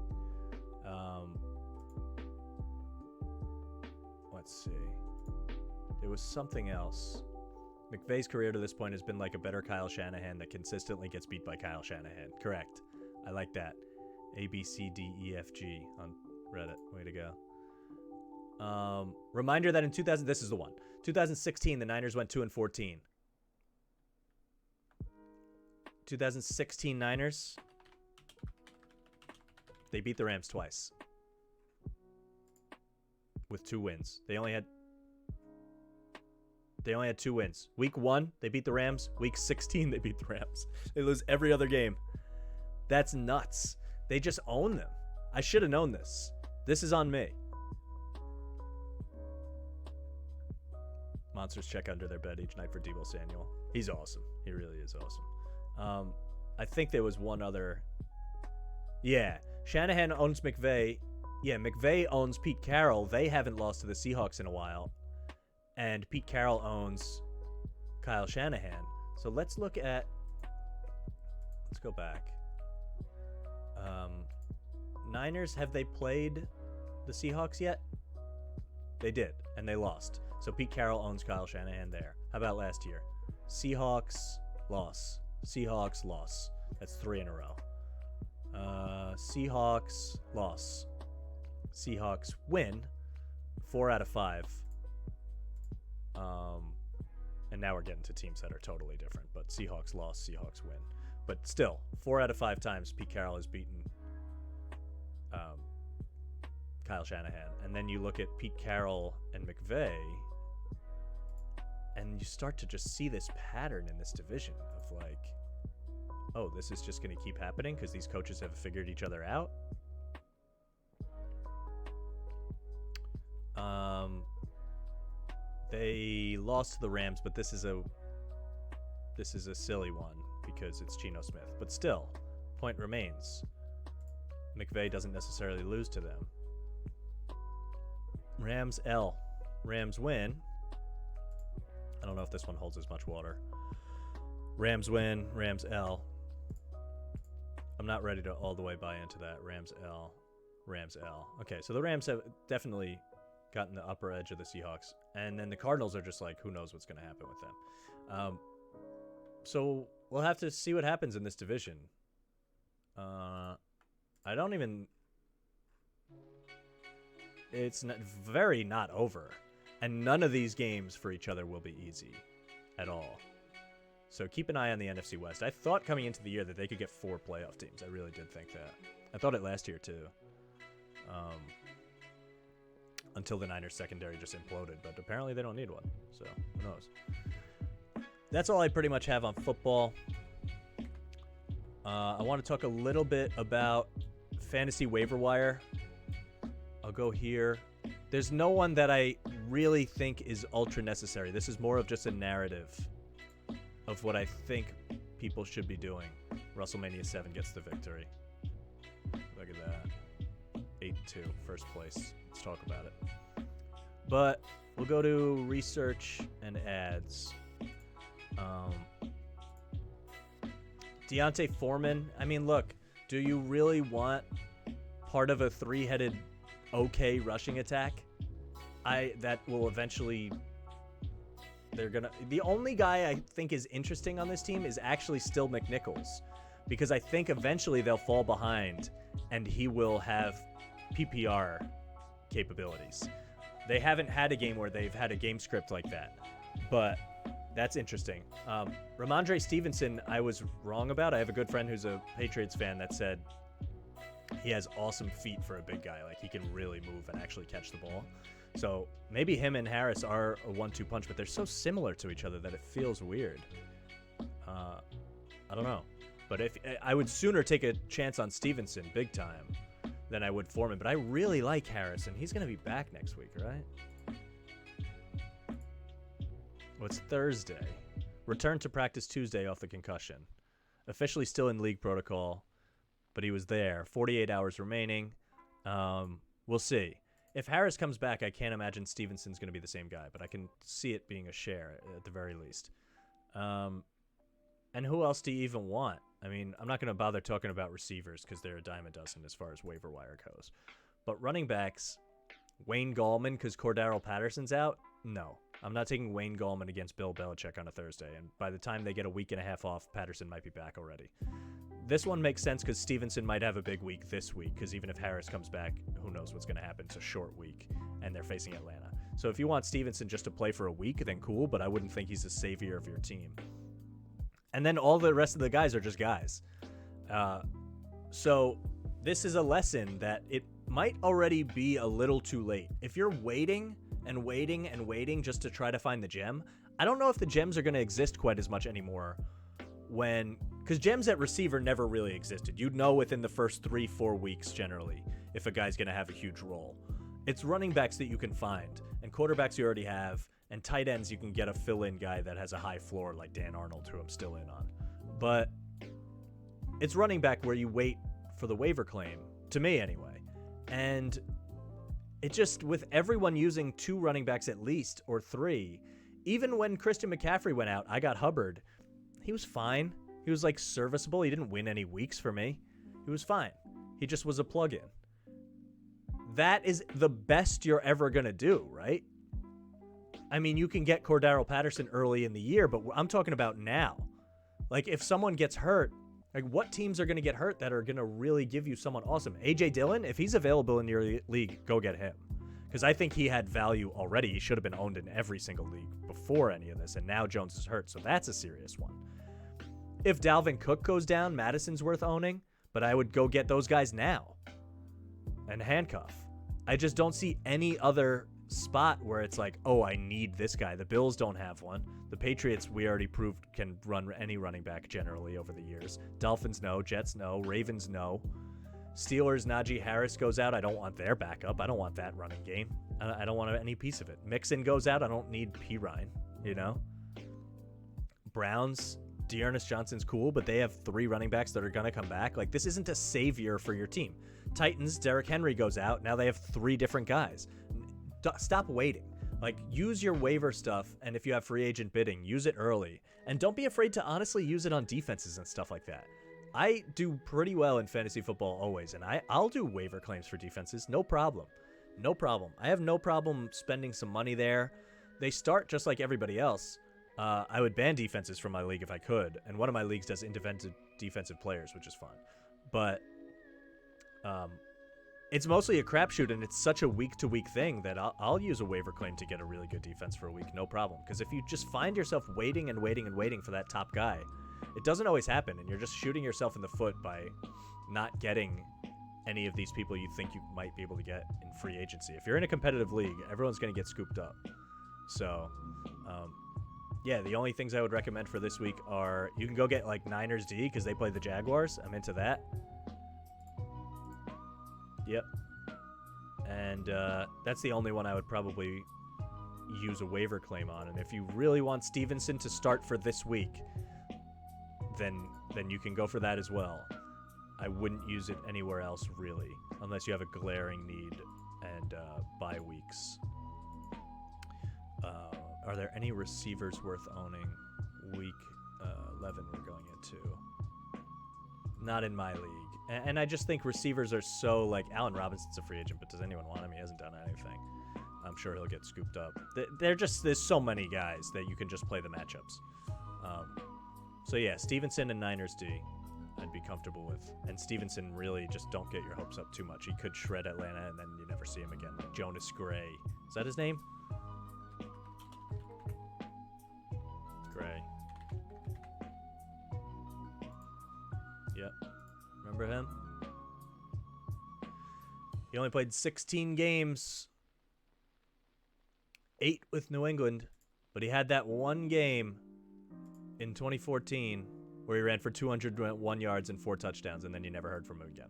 Let's see. There was something else. McVay's career to this point has been like a better Kyle Shanahan that consistently gets beat by Kyle Shanahan. Correct. I like that. ABCDEFG on Reddit. Way to go. Reminder that in 2000, this is the one. 2016, the Niners went 2-14. 2016 Niners, they beat the Rams twice with 2 wins. They only had 2 wins. Week 1, they beat the Rams. Week 16, they beat the Rams. They lose every other game. That's nuts. They just own them. I should have known this. This is on me. Monsters check under their bed each night for Deebo Samuel. He's awesome. He really is awesome. I think there was one other. Yeah, Shanahan owns McVay. Yeah, McVay owns Pete Carroll. They haven't lost to the Seahawks in a while. And Pete Carroll owns Kyle Shanahan. So let's look at... Let's go back. Niners, have they played the Seahawks yet? They did, and they lost. So Pete Carroll owns Kyle Shanahan there. How about last year? Seahawks, loss. Seahawks, loss. That's 3 in a row. Seahawks, loss. Seahawks, win. 4 out of 5. And now we're getting to teams that are totally different. But Seahawks, loss. Seahawks, win. But still, 4 out of 5 times Pete Carroll has beaten Kyle Shanahan. And then you look at Pete Carroll and McVay, and you start to just see this pattern in this division of like, oh, this is just going to keep happening because these coaches have figured each other out. They lost to the Rams, but this is a silly one because it's Geno Smith. But still, point remains. McVay doesn't necessarily lose to them. Rams L. Rams win. I don't know if this one holds as much water. Rams win. Rams L. I'm not ready to all the way buy into that. Rams L. Rams L. Okay, so the Rams have definitely gotten the upper edge of the Seahawks. And then the Cardinals are just like, who knows what's going to happen with them. So we'll have to see what happens in this division. I don't even... It's not over. And none of these games for each other will be easy at all. So keep an eye on the NFC West. I thought coming into the year that they could get 4 playoff teams. I really did think that. I thought it last year too. Until the Niners secondary just imploded. But apparently they don't need one. So who knows. That's all I pretty much have on football. I want to talk a little bit about fantasy waiver wire. I'll go here. There's no one that I really think is ultra necessary. This is more of just a narrative of what I think people should be doing. WrestleMania 7 gets the victory. Look at that. 8-2, first place. Let's talk about it. But we'll go to research and ads. Deontay Foreman. I mean, look, do you really want part of a 3-headed okay rushing attack? That will eventually... The only guy I think is interesting on this team is actually still McNichols, because I think eventually they'll fall behind and he will have PPR capabilities. They haven't had a game where they've had a game script like that, but that's interesting. Ramondre Stevenson, I was wrong about. I have a good friend who's a Patriots fan that said he has awesome feet for a big guy. Like, he can really move and actually catch the ball. So maybe him and Harris are a 1-2 punch, but they're so similar to each other that it feels weird. I don't know. But if I would sooner take a chance on Stevenson big time than I would Foreman. But I really like Harrison. He's going to be back next week, right? Well, it's Thursday. Return to practice Tuesday off the concussion. Officially still in league protocol, but he was there. 48 hours remaining. We'll see. If Harris comes back, I can't imagine Stevenson's going to be the same guy, but I can see it being a share at the very least. And who else do you even want? I mean, I'm not going to bother talking about receivers because they're a dime a dozen as far as waiver wire goes. But running backs, Wayne Gallman because Cordero Patterson's out? No. I'm not taking Wayne Gallman against Bill Belichick on a Thursday, and by the time they get a week and a half off, Patterson might be back already. This one makes sense because Stevenson might have a big week this week, because even if Harris comes back, who knows what's going to happen. It's a short week, and they're facing Atlanta. So if you want Stevenson just to play for a week, then cool, but I wouldn't think he's the savior of your team. And then all the rest of the guys are just guys. So this is a lesson that it might already be a little too late. If you're waiting and waiting and waiting just to try to find the gem, I don't know if the gems are going to exist quite as much anymore because gems at receiver never really existed. You'd know within the first 3-4 weeks generally if a guy's going to have a huge role. It's running backs that you can find, and quarterbacks you already have, and tight ends you can get a fill-in guy that has a high floor like Dan Arnold, who I'm still in on. But it's running back where you wait for the waiver claim, to me anyway. And it just, with everyone using 2 running backs at least, or 3, even when Christian McCaffrey went out, I got Hubbard. He was fine. He was, like, serviceable. He didn't win any weeks for me. He was fine. He just was a plug-in. That is the best you're ever going to do, right? I mean, you can get Cordero Patterson early in the year, but I'm talking about now. Like, if someone gets hurt, like, what teams are going to get hurt that are going to really give you someone awesome? A.J. Dillon, if he's available in your league, go get him. Because I think he had value already. He should have been owned in every single league before any of this, and now Jones is hurt, so that's a serious one. If Dalvin Cook goes down, Madison's worth owning, but I would go get those guys now and handcuff. I just don't see any other spot where it's like, oh, I need this guy. The Bills don't have one. The Patriots, we already proved, can run any running back generally over the years. Dolphins, no. Jets, no. Ravens, no. Steelers, Najee Harris goes out. I don't want their backup. I don't want that running game. I don't want any piece of it. Mixon goes out. I don't need P. Ryan, you know? Browns, Dearness Johnson's cool, but they have 3 running backs that are going to come back. Like, this isn't a savior for your team. Titans, Derrick Henry goes out. Now they have 3 different guys. Stop waiting. Like, use your waiver stuff, and if you have free agent bidding, use it early. And don't be afraid to honestly use it on defenses and stuff like that. I do pretty well in fantasy football always, and I'll do waiver claims for defenses. No problem. No problem. I have no problem spending some money there. They start just like everybody else. I would ban defenses from my league if I could, and one of my leagues does indefensive defensive players, which is fun. But it's mostly a crapshoot, and it's such a week-to-week thing that I'll use a waiver claim to get a really good defense for a week, no problem. Because if you just find yourself waiting and waiting and waiting for that top guy, it doesn't always happen, and you're just shooting yourself in the foot by not getting any of these people you think you might be able to get in free agency. If you're in a competitive league, everyone's going to get scooped up. So, yeah, the only things I would recommend for this week are you can go get, like, Niners D because they play the Jaguars. I'm into that. Yep. And that's the only one I would probably use a waiver claim on. And if you really want Stevenson to start for this week, then you can go for that as well. I wouldn't use it anywhere else, really, unless you have a glaring need and bye weeks. Are there any receivers worth owning? Week 11 we're going into. Not in my league. And I just think receivers are so, like, Allen Robinson's a free agent, but does anyone want him? He hasn't done anything. I'm sure he'll get scooped up. There's so many guys that you can just play the matchups. So yeah, Stevenson and Niners D, I'd be comfortable with. And Stevenson, really, just don't get your hopes up too much. He could shred Atlanta, and then you never see him again. Like Jonas Gray. Is that his name? Gray. Yep. Remember him? He only played 16 games. 8 with New England. But he had that one game in 2014 where he ran for 201 yards and 4 touchdowns, and then you never heard from him again.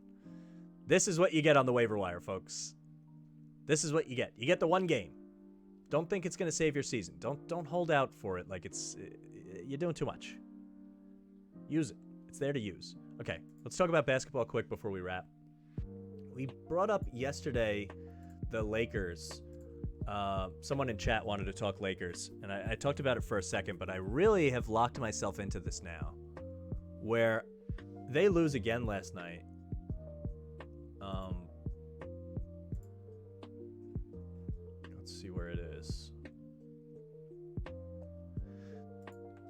This is what you get on the waiver wire, folks. This is what you get. You get the one game. Don't think it's going to save your season. Don't hold out for it like you're doing too much. Use it. It's there to use. Okay, let's talk about basketball quick before we wrap. We brought up yesterday the Lakers. Someone in chat wanted to talk Lakers, and I talked about it for a second, but I really have locked myself into this now, where they lose again last night. Let's see where it is.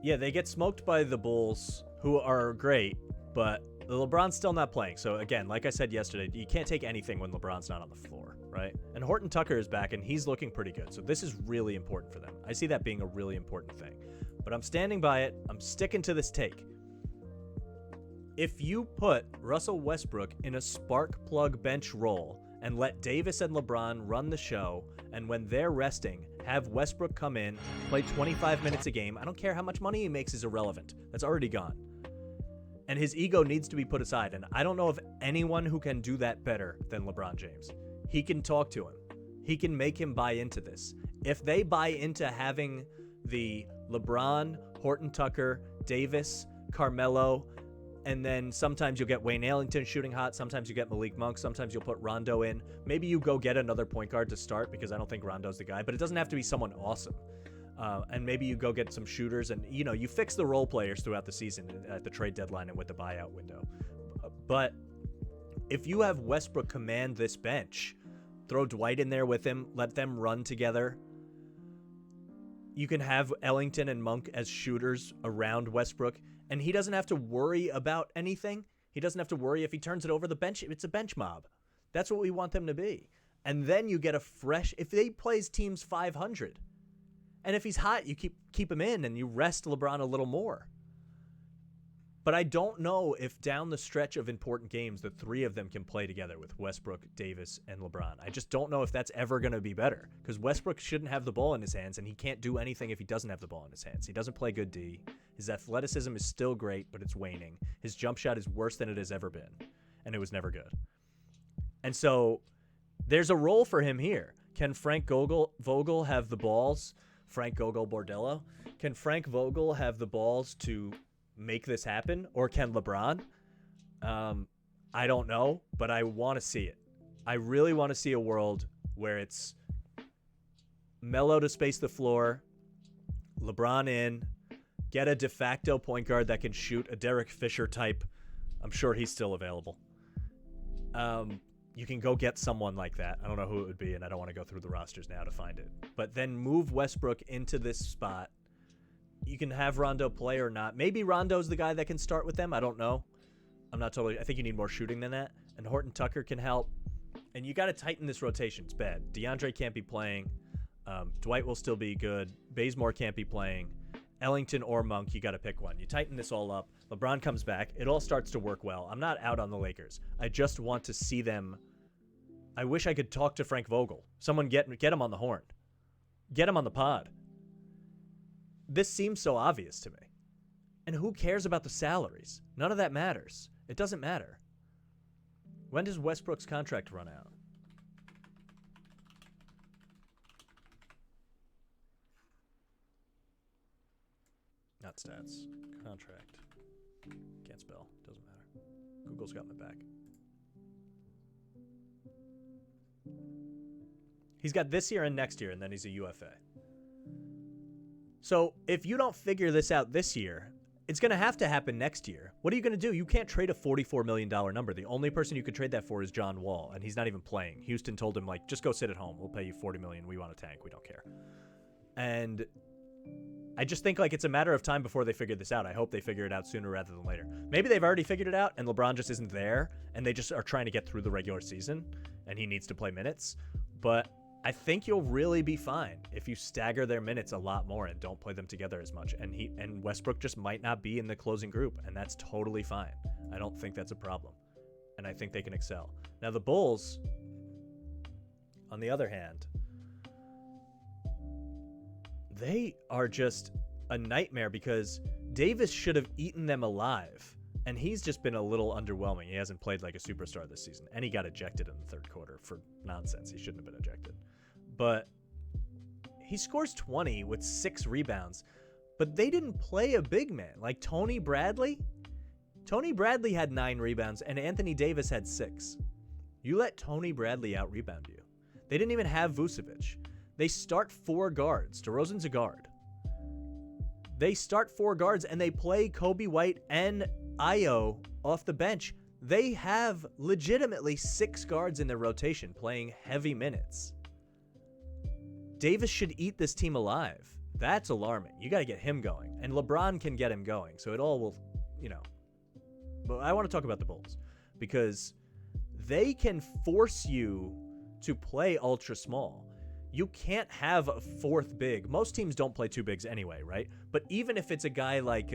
Yeah, they get smoked by the Bulls, who are great, but LeBron's still not playing. So again, like I said yesterday, you can't take anything when LeBron's not on the floor, right? And Horton Tucker is back, and he's looking pretty good. So this is really important for them. I see that being a really important thing. But I'm standing by it. I'm sticking to this take. If you put Russell Westbrook in a spark plug bench role and let Davis and LeBron run the show, and when they're resting, have Westbrook come in, play 25 minutes a game, I don't care how much money he makes is irrelevant. That's already gone. And his ego needs to be put aside, and I don't know of anyone who can do that better than LeBron James. He can talk to him. He can make him buy into this. If they buy into having the LeBron, Horton Tucker, Davis, Carmelo, and then sometimes you'll get Wayne Ellington shooting hot. Sometimes you get Malik Monk. Sometimes you'll put Rondo in. Maybe you go get another point guard to start because I don't think Rondo's the guy. But it doesn't have to be someone awesome. And maybe you go get some shooters. And, you fix the role players throughout the season at the trade deadline and with the buyout window. But if you have Westbrook command this bench, throw Dwight in there with him, let them run together. You can have Ellington and Monk as shooters around Westbrook. And he doesn't have to worry about anything. He doesn't have to worry if he turns it over the bench. It's a bench mob. That's what we want them to be. And then you get a fresh, if he plays teams 500, and if he's hot, you keep him in and you rest LeBron a little more. But I don't know if down the stretch of important games, the three of them can play together with Westbrook, Davis, and LeBron. I just don't know if that's ever going to be better because Westbrook shouldn't have the ball in his hands, and he can't do anything if he doesn't have the ball in his hands. He doesn't play good D. His athleticism is still great, but it's waning. His jump shot is worse than it has ever been, and it was never good. And so there's a role for him here. Can Frank Vogel have the balls? Frank Gogol Bordello? Can Frank Vogel have the balls to make this happen, or can LeBron? I don't know, but I want to see it. I really want to see a world where it's Melo to space the floor, LeBron in, get a de facto point guard that can shoot, a Derek Fisher type. I'm sure he's still available. You can go get someone like that. I don't know who it would be, and I don't want to go through the rosters now to find it. But then move Westbrook into this spot. You can have Rondo play or not. Maybe Rondo's the guy that can start with them. I don't know. I think you need more shooting than that. And Horton Tucker can help. And you got to tighten this rotation. It's bad. DeAndre can't be playing. Dwight will still be good. Bazemore can't be playing. Ellington or Monk, you got to pick one. You tighten this all up. LeBron comes back. It all starts to work well. I'm not out on the Lakers. I just want to see them. I wish I could talk to Frank Vogel. Someone get him on the horn. Get him on the pod. This seems so obvious to me. And who cares about the salaries? None of that matters. It doesn't matter. When does Westbrook's contract run out? Not stats. Contract. Can't spell. Doesn't matter. Google's got my back. He's got this year and next year, and then he's a UFA. So if you don't figure this out this year, it's going to have to happen next year. What are you going to do? You can't trade a $44 million number. The only person you could trade that for is John Wall, and he's not even playing. Houston told him, just go sit at home. We'll pay you $40 million. We want a tank. We don't care. And I just think it's a matter of time before they figure this out. I hope they figure it out sooner rather than later. Maybe they've already figured it out, and LeBron just isn't there, and they just are trying to get through the regular season, and he needs to play minutes. But I think you'll really be fine if you stagger their minutes a lot more and don't play them together as much. And Westbrook just might not be in the closing group, and that's totally fine. I don't think that's a problem, and I think they can excel. Now the Bulls, on the other hand, they are just a nightmare because Davis should have eaten them alive And he's just been a little underwhelming. He hasn't played like a superstar this season. And he got ejected in the third quarter for nonsense. He shouldn't have been ejected. But he scores 20 with 6 rebounds. But they didn't play a big man. Like Tony Bradley. Tony Bradley had 9 rebounds and Anthony Davis had 6. You let Tony Bradley out-rebound you. They didn't even have Vucevic. They start 4 guards. DeRozan's a guard. They start 4 guards and they play Kobe White and Ayo off the bench. They have legitimately 6 guards in their rotation playing heavy minutes. Davis should eat this team alive. That's alarming. You got to get him going. And LeBron can get him going. So it all will, But I want to talk about the Bulls because they can force you to play ultra small. You can't have a 4th big. Most teams don't play 2 bigs anyway, right? But even if it's a guy like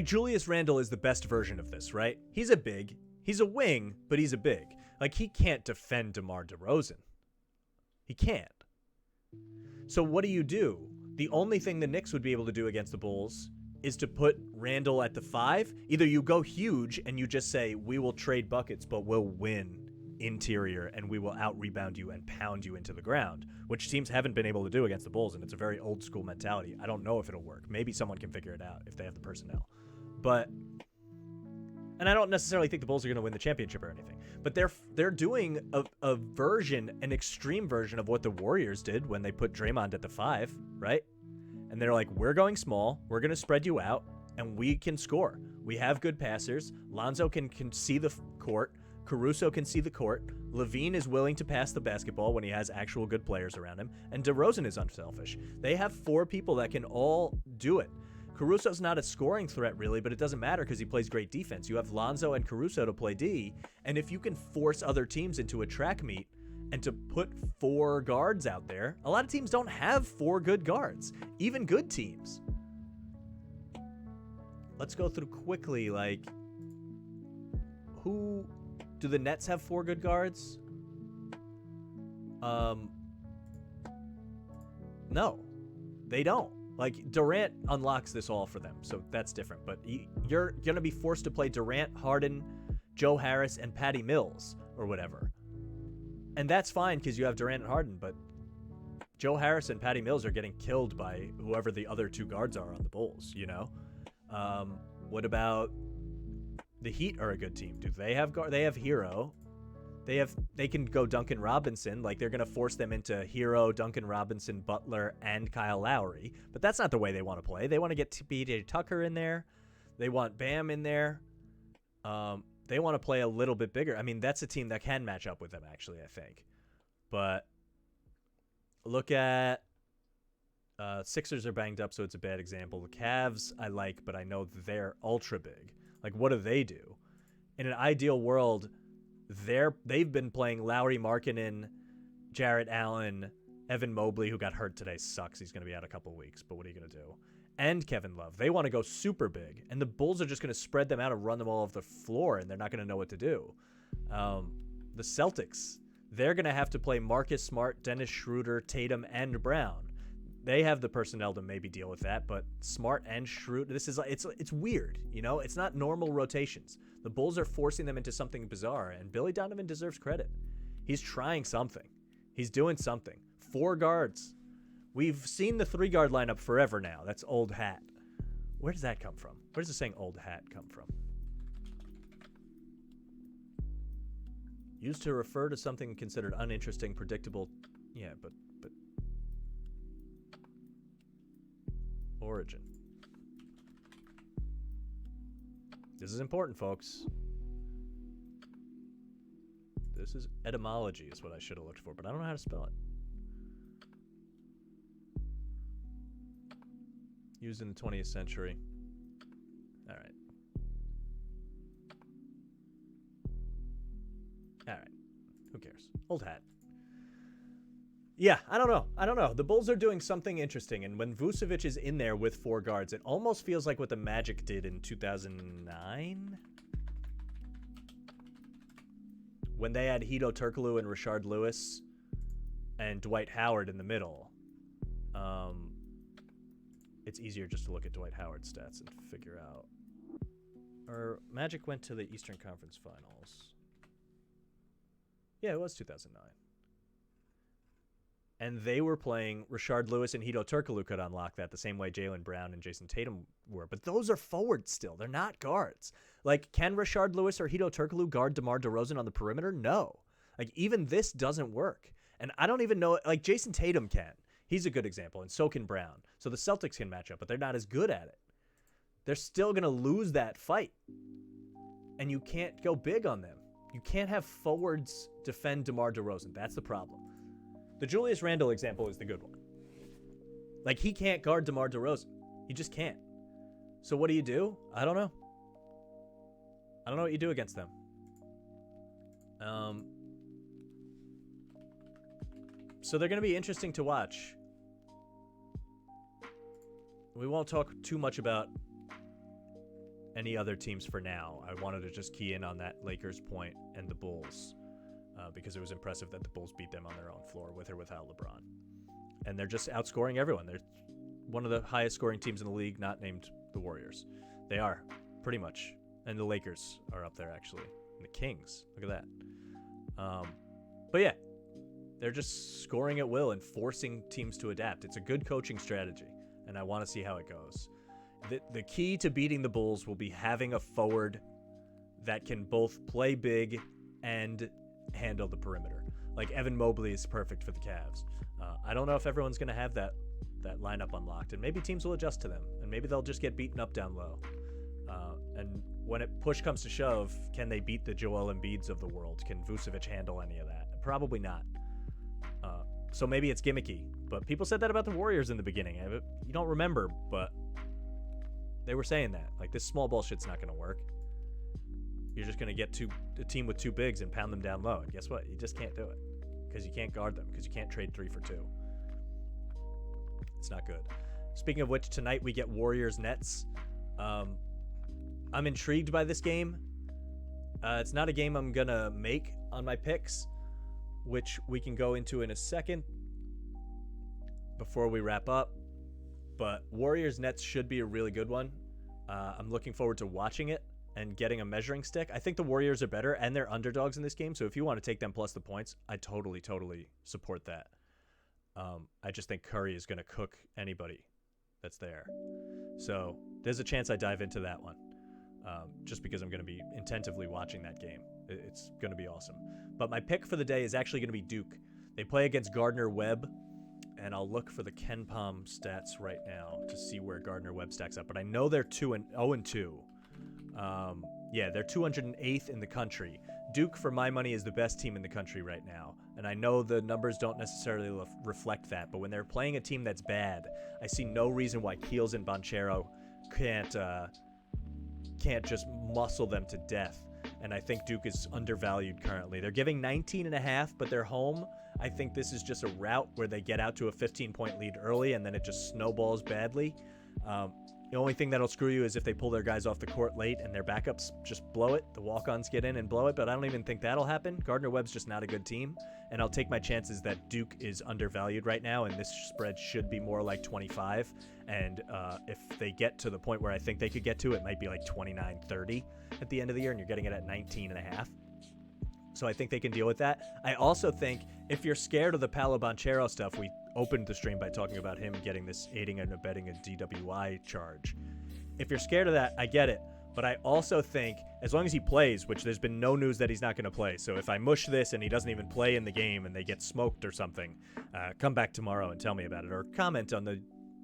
Julius Randle is the best version of this, right? He's a big. He's a wing, but he's a big. Like, he can't defend DeMar DeRozan. He can't. So what do? The only thing the Knicks would be able to do against the Bulls is to put Randle at the 5. Either you go huge and you just say, we will trade buckets, but we'll win interior and we will out-rebound you and pound you into the ground, which teams haven't been able to do against the Bulls, and it's a very old-school mentality. I don't know if it'll work. Maybe someone can figure it out if they have the personnel. And I don't necessarily think the Bulls are going to win the championship or anything, but they're doing an extreme version of what the Warriors did when they put Draymond at the 5, right? And they're like, we're going small, we're going to spread you out, and we can score. We have good passers. Lonzo can see the court. Caruso can see the court. Levine is willing to pass the basketball when he has actual good players around him. And DeRozan is unselfish. They have 4 people that can all do it. Caruso's not a scoring threat, really, but it doesn't matter because he plays great defense. You have Lonzo and Caruso to play D, and if you can force other teams into a track meet and to put 4 guards out there, a lot of teams don't have 4 good guards, even good teams. Let's go through quickly, who... Do the Nets have 4 good guards? No, they don't. Durant unlocks this all for them, so that's different. But you're going to be forced to play Durant, Harden, Joe Harris, and Patty Mills, or whatever. And that's fine because you have Durant and Harden, but Joe Harris and Patty Mills are getting killed by whoever the other 2 guards are on the Bulls, What about... The Heat are a good team. Do they have guard? They have Hero. They can go Duncan Robinson. They're going to force them into Hero, Duncan Robinson, Butler, and Kyle Lowry. But that's not the way they want to play. They want to get PJ Tucker in there. They want Bam in there. They want to play a little bit bigger. I mean, that's a team that can match up with them, actually, I think. But look at Sixers are banged up, so it's a bad example. The Cavs I like, but I know they're ultra big. What do they do? In an ideal world, they've been playing Lowry Markkanen, Jarrett Allen, Evan Mobley, who got hurt today, sucks. He's going to be out a couple of weeks, but what are you going to do? And Kevin Love. They want to go super big, and the Bulls are just going to spread them out and run them all off the floor, and they're not going to know what to do. The Celtics, they're going to have to play Marcus Smart, Dennis Schroeder, Tatum, and Brown. They have the personnel to maybe deal with that, but Smart and Schroeder, this is it's weird, It's not normal rotations. The Bulls are forcing them into something bizarre, and Billy Donovan deserves credit. He's trying something. He's doing something. 4 guards. We've seen the 3-guard lineup forever now. That's old hat. Where does that come from? Where does the saying old hat come from? Used to refer to something considered uninteresting, predictable. Yeah, but origin. This is important, folks. This is etymology is what I should have looked for, but I don't know how to spell it. Used in the 20th century. All right. Who cares? Old hat. Yeah, I don't know. The Bulls are doing something interesting, and when Vucevic is in there with 4 guards, it almost feels like what the Magic did in 2009? When they had Hedo Turkoglu and Rashard Lewis and Dwight Howard in the middle. It's easier just to look at Dwight Howard's stats and figure out Or Magic went to the Eastern Conference Finals. Yeah, it was 2009. And they were playing Rashard Lewis and Hedo Turkoglu could unlock that the same way Jaylen Brown and Jason Tatum were. But those are forwards still. They're not guards. Like, can Rashard Lewis or Hedo Turkoglu guard DeMar DeRozan on the perimeter? No. Like, even this doesn't work. And I don't even know, like, Jason Tatum can. He's a good example, and so can Brown. So the Celtics can match up, but they're not as good at it. They're still going to lose that fight. And you can't go big on them. You can't have forwards defend DeMar DeRozan. That's the problem. The Julius Randle example is the good one. Like, he can't guard DeMar DeRozan. He just can't. So what do? I don't know. I don't know what you do against them. So they're going to be interesting to watch. We won't talk too much about any other teams for now. I wanted to just key in on that Lakers point and the Bulls. Because it was impressive that the Bulls beat them on their own floor with or without LeBron. And they're just outscoring everyone. They're one of the highest scoring teams in the league, not named the Warriors. They are, pretty much. And the Lakers are up there, actually. And the Kings. Look at that. But yeah, they're just scoring at will and forcing teams to adapt. It's a good coaching strategy, and I want to see how it goes. The key to beating the Bulls will be having a forward that can both play big and handle the perimeter. Like, Evan Mobley is perfect for the Cavs. I don't know if everyone's going to have that lineup unlocked, and maybe teams will adjust to them, and maybe they'll just get beaten up down low. And when push comes to shove, can they beat the Joel Embiids of the world? Can Vucevic handle any of that? Probably not. So maybe it's gimmicky, but people said that about the Warriors in the beginning. You don't remember, but they were saying that. Like, this small ball shit's not going to work. You're just going to get a team with two bigs and pound them down low. And guess what? You just can't do it because you can't guard them, because you can't trade 3 for 2. It's not good. Speaking of which, tonight we get Warriors-Nets. I'm intrigued by this game. It's not a game I'm going to make on my picks, which we can go into in a second before we wrap up. But Warriors-Nets should be a really good one. I'm looking forward to watching it and getting a measuring stick. I think the Warriors are better, and they're underdogs in this game, so if you want to take them plus the points, I totally support that. I just think Curry is going to cook anybody that's there. So there's a chance I dive into that one, just because I'm going to be intentively watching that game. It's going to be awesome. But my pick for the day is actually going to be Duke. They play against Gardner-Webb, and I'll look for the KenPom stats right now to see where Gardner-Webb stacks up. But I know they're 0-2. Yeah, they're 208th in the country. Duke, for my money, is the best team in the country right now. And I know the numbers don't necessarily reflect that, but when they're playing a team that's bad, I see no reason why Keels and Banchero can't just muscle them to death. And I think Duke is undervalued currently. They're giving 19.5, but they're home. I think this is just a route where they get out to a 15-point lead early, and then it just snowballs badly. The only thing that'll screw you is if they pull their guys off the court late and their backups just blow it. The walk-ons get in and blow it, but I don't even think that'll happen. Gardner-Webb's just not a good team, and I'll take my chances that Duke is undervalued right now, and this spread should be more like 25. And if they get to the point where I think they could get to, it might be like 29-30 at the end of the year, and you're getting it at 19.5. So I think they can deal with that. I also think if you're scared of the Paolo Banchero stuff, we opened the stream by talking about him getting this aiding and abetting a DWI charge. If you're scared of that, I get it. But I also think as long as he plays, which there's been no news that he's not going to play. So if I mush this and he doesn't even play in the game and they get smoked or something, come back tomorrow and tell me about it, or comment on the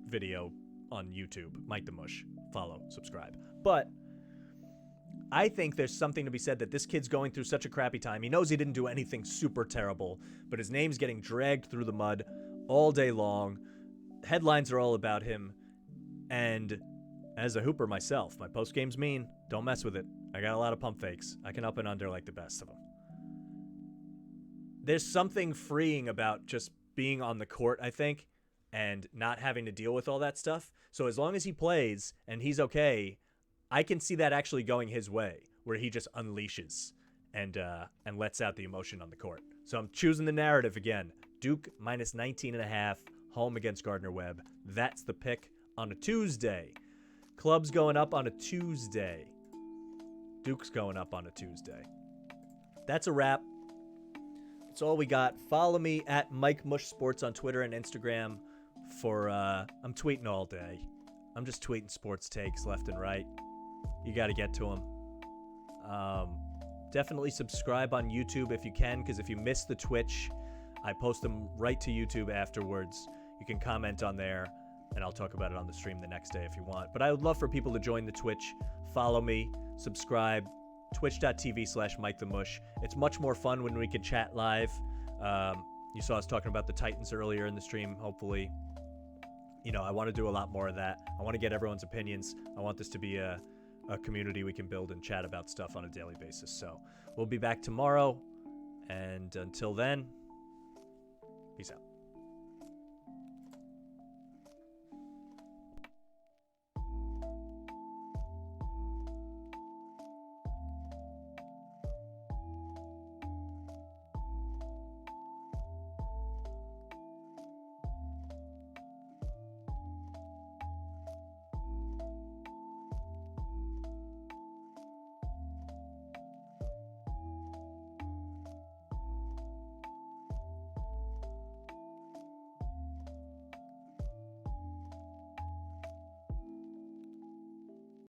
video on YouTube. MikeTheMush. Follow, subscribe. But I think there's something to be said that this kid's going through such a crappy time. He knows he didn't do anything super terrible, but his name's getting dragged through the mud all day long. Headlines are all about him. And as a hooper myself, my post-game's mean. Don't mess with it. I got a lot of pump fakes. I can up and under like the best of them. There's something freeing about just being on the court, I think, and not having to deal with all that stuff. So as long as he plays and he's okay, I can see that actually going his way, where he just unleashes and lets out the emotion on the court. So I'm choosing the narrative again. Duke minus 19.5, home against Gardner-Webb. That's the pick on a Tuesday. Clubs going up on a Tuesday. Duke's going up on a Tuesday. That's a wrap. That's all we got. Follow me at MikeTheMush Sports on Twitter and Instagram for, I'm tweeting all day. I'm just tweeting sports takes left and right. You got to get to them. Definitely subscribe on YouTube if you can, because if you miss the Twitch, I post them right to YouTube afterwards. You can comment on there, and I'll talk about it on the stream the next day if you want. But I would love for people to join the Twitch, follow me, subscribe, twitch.tv/MikeTheMush. It's much more fun when we can chat live. You saw us talking about the Titans earlier in the stream, hopefully. I want to do a lot more of that. I want to get everyone's opinions. I want this to be a community we can build and chat about stuff on a daily basis. So we'll be back tomorrow. And until then,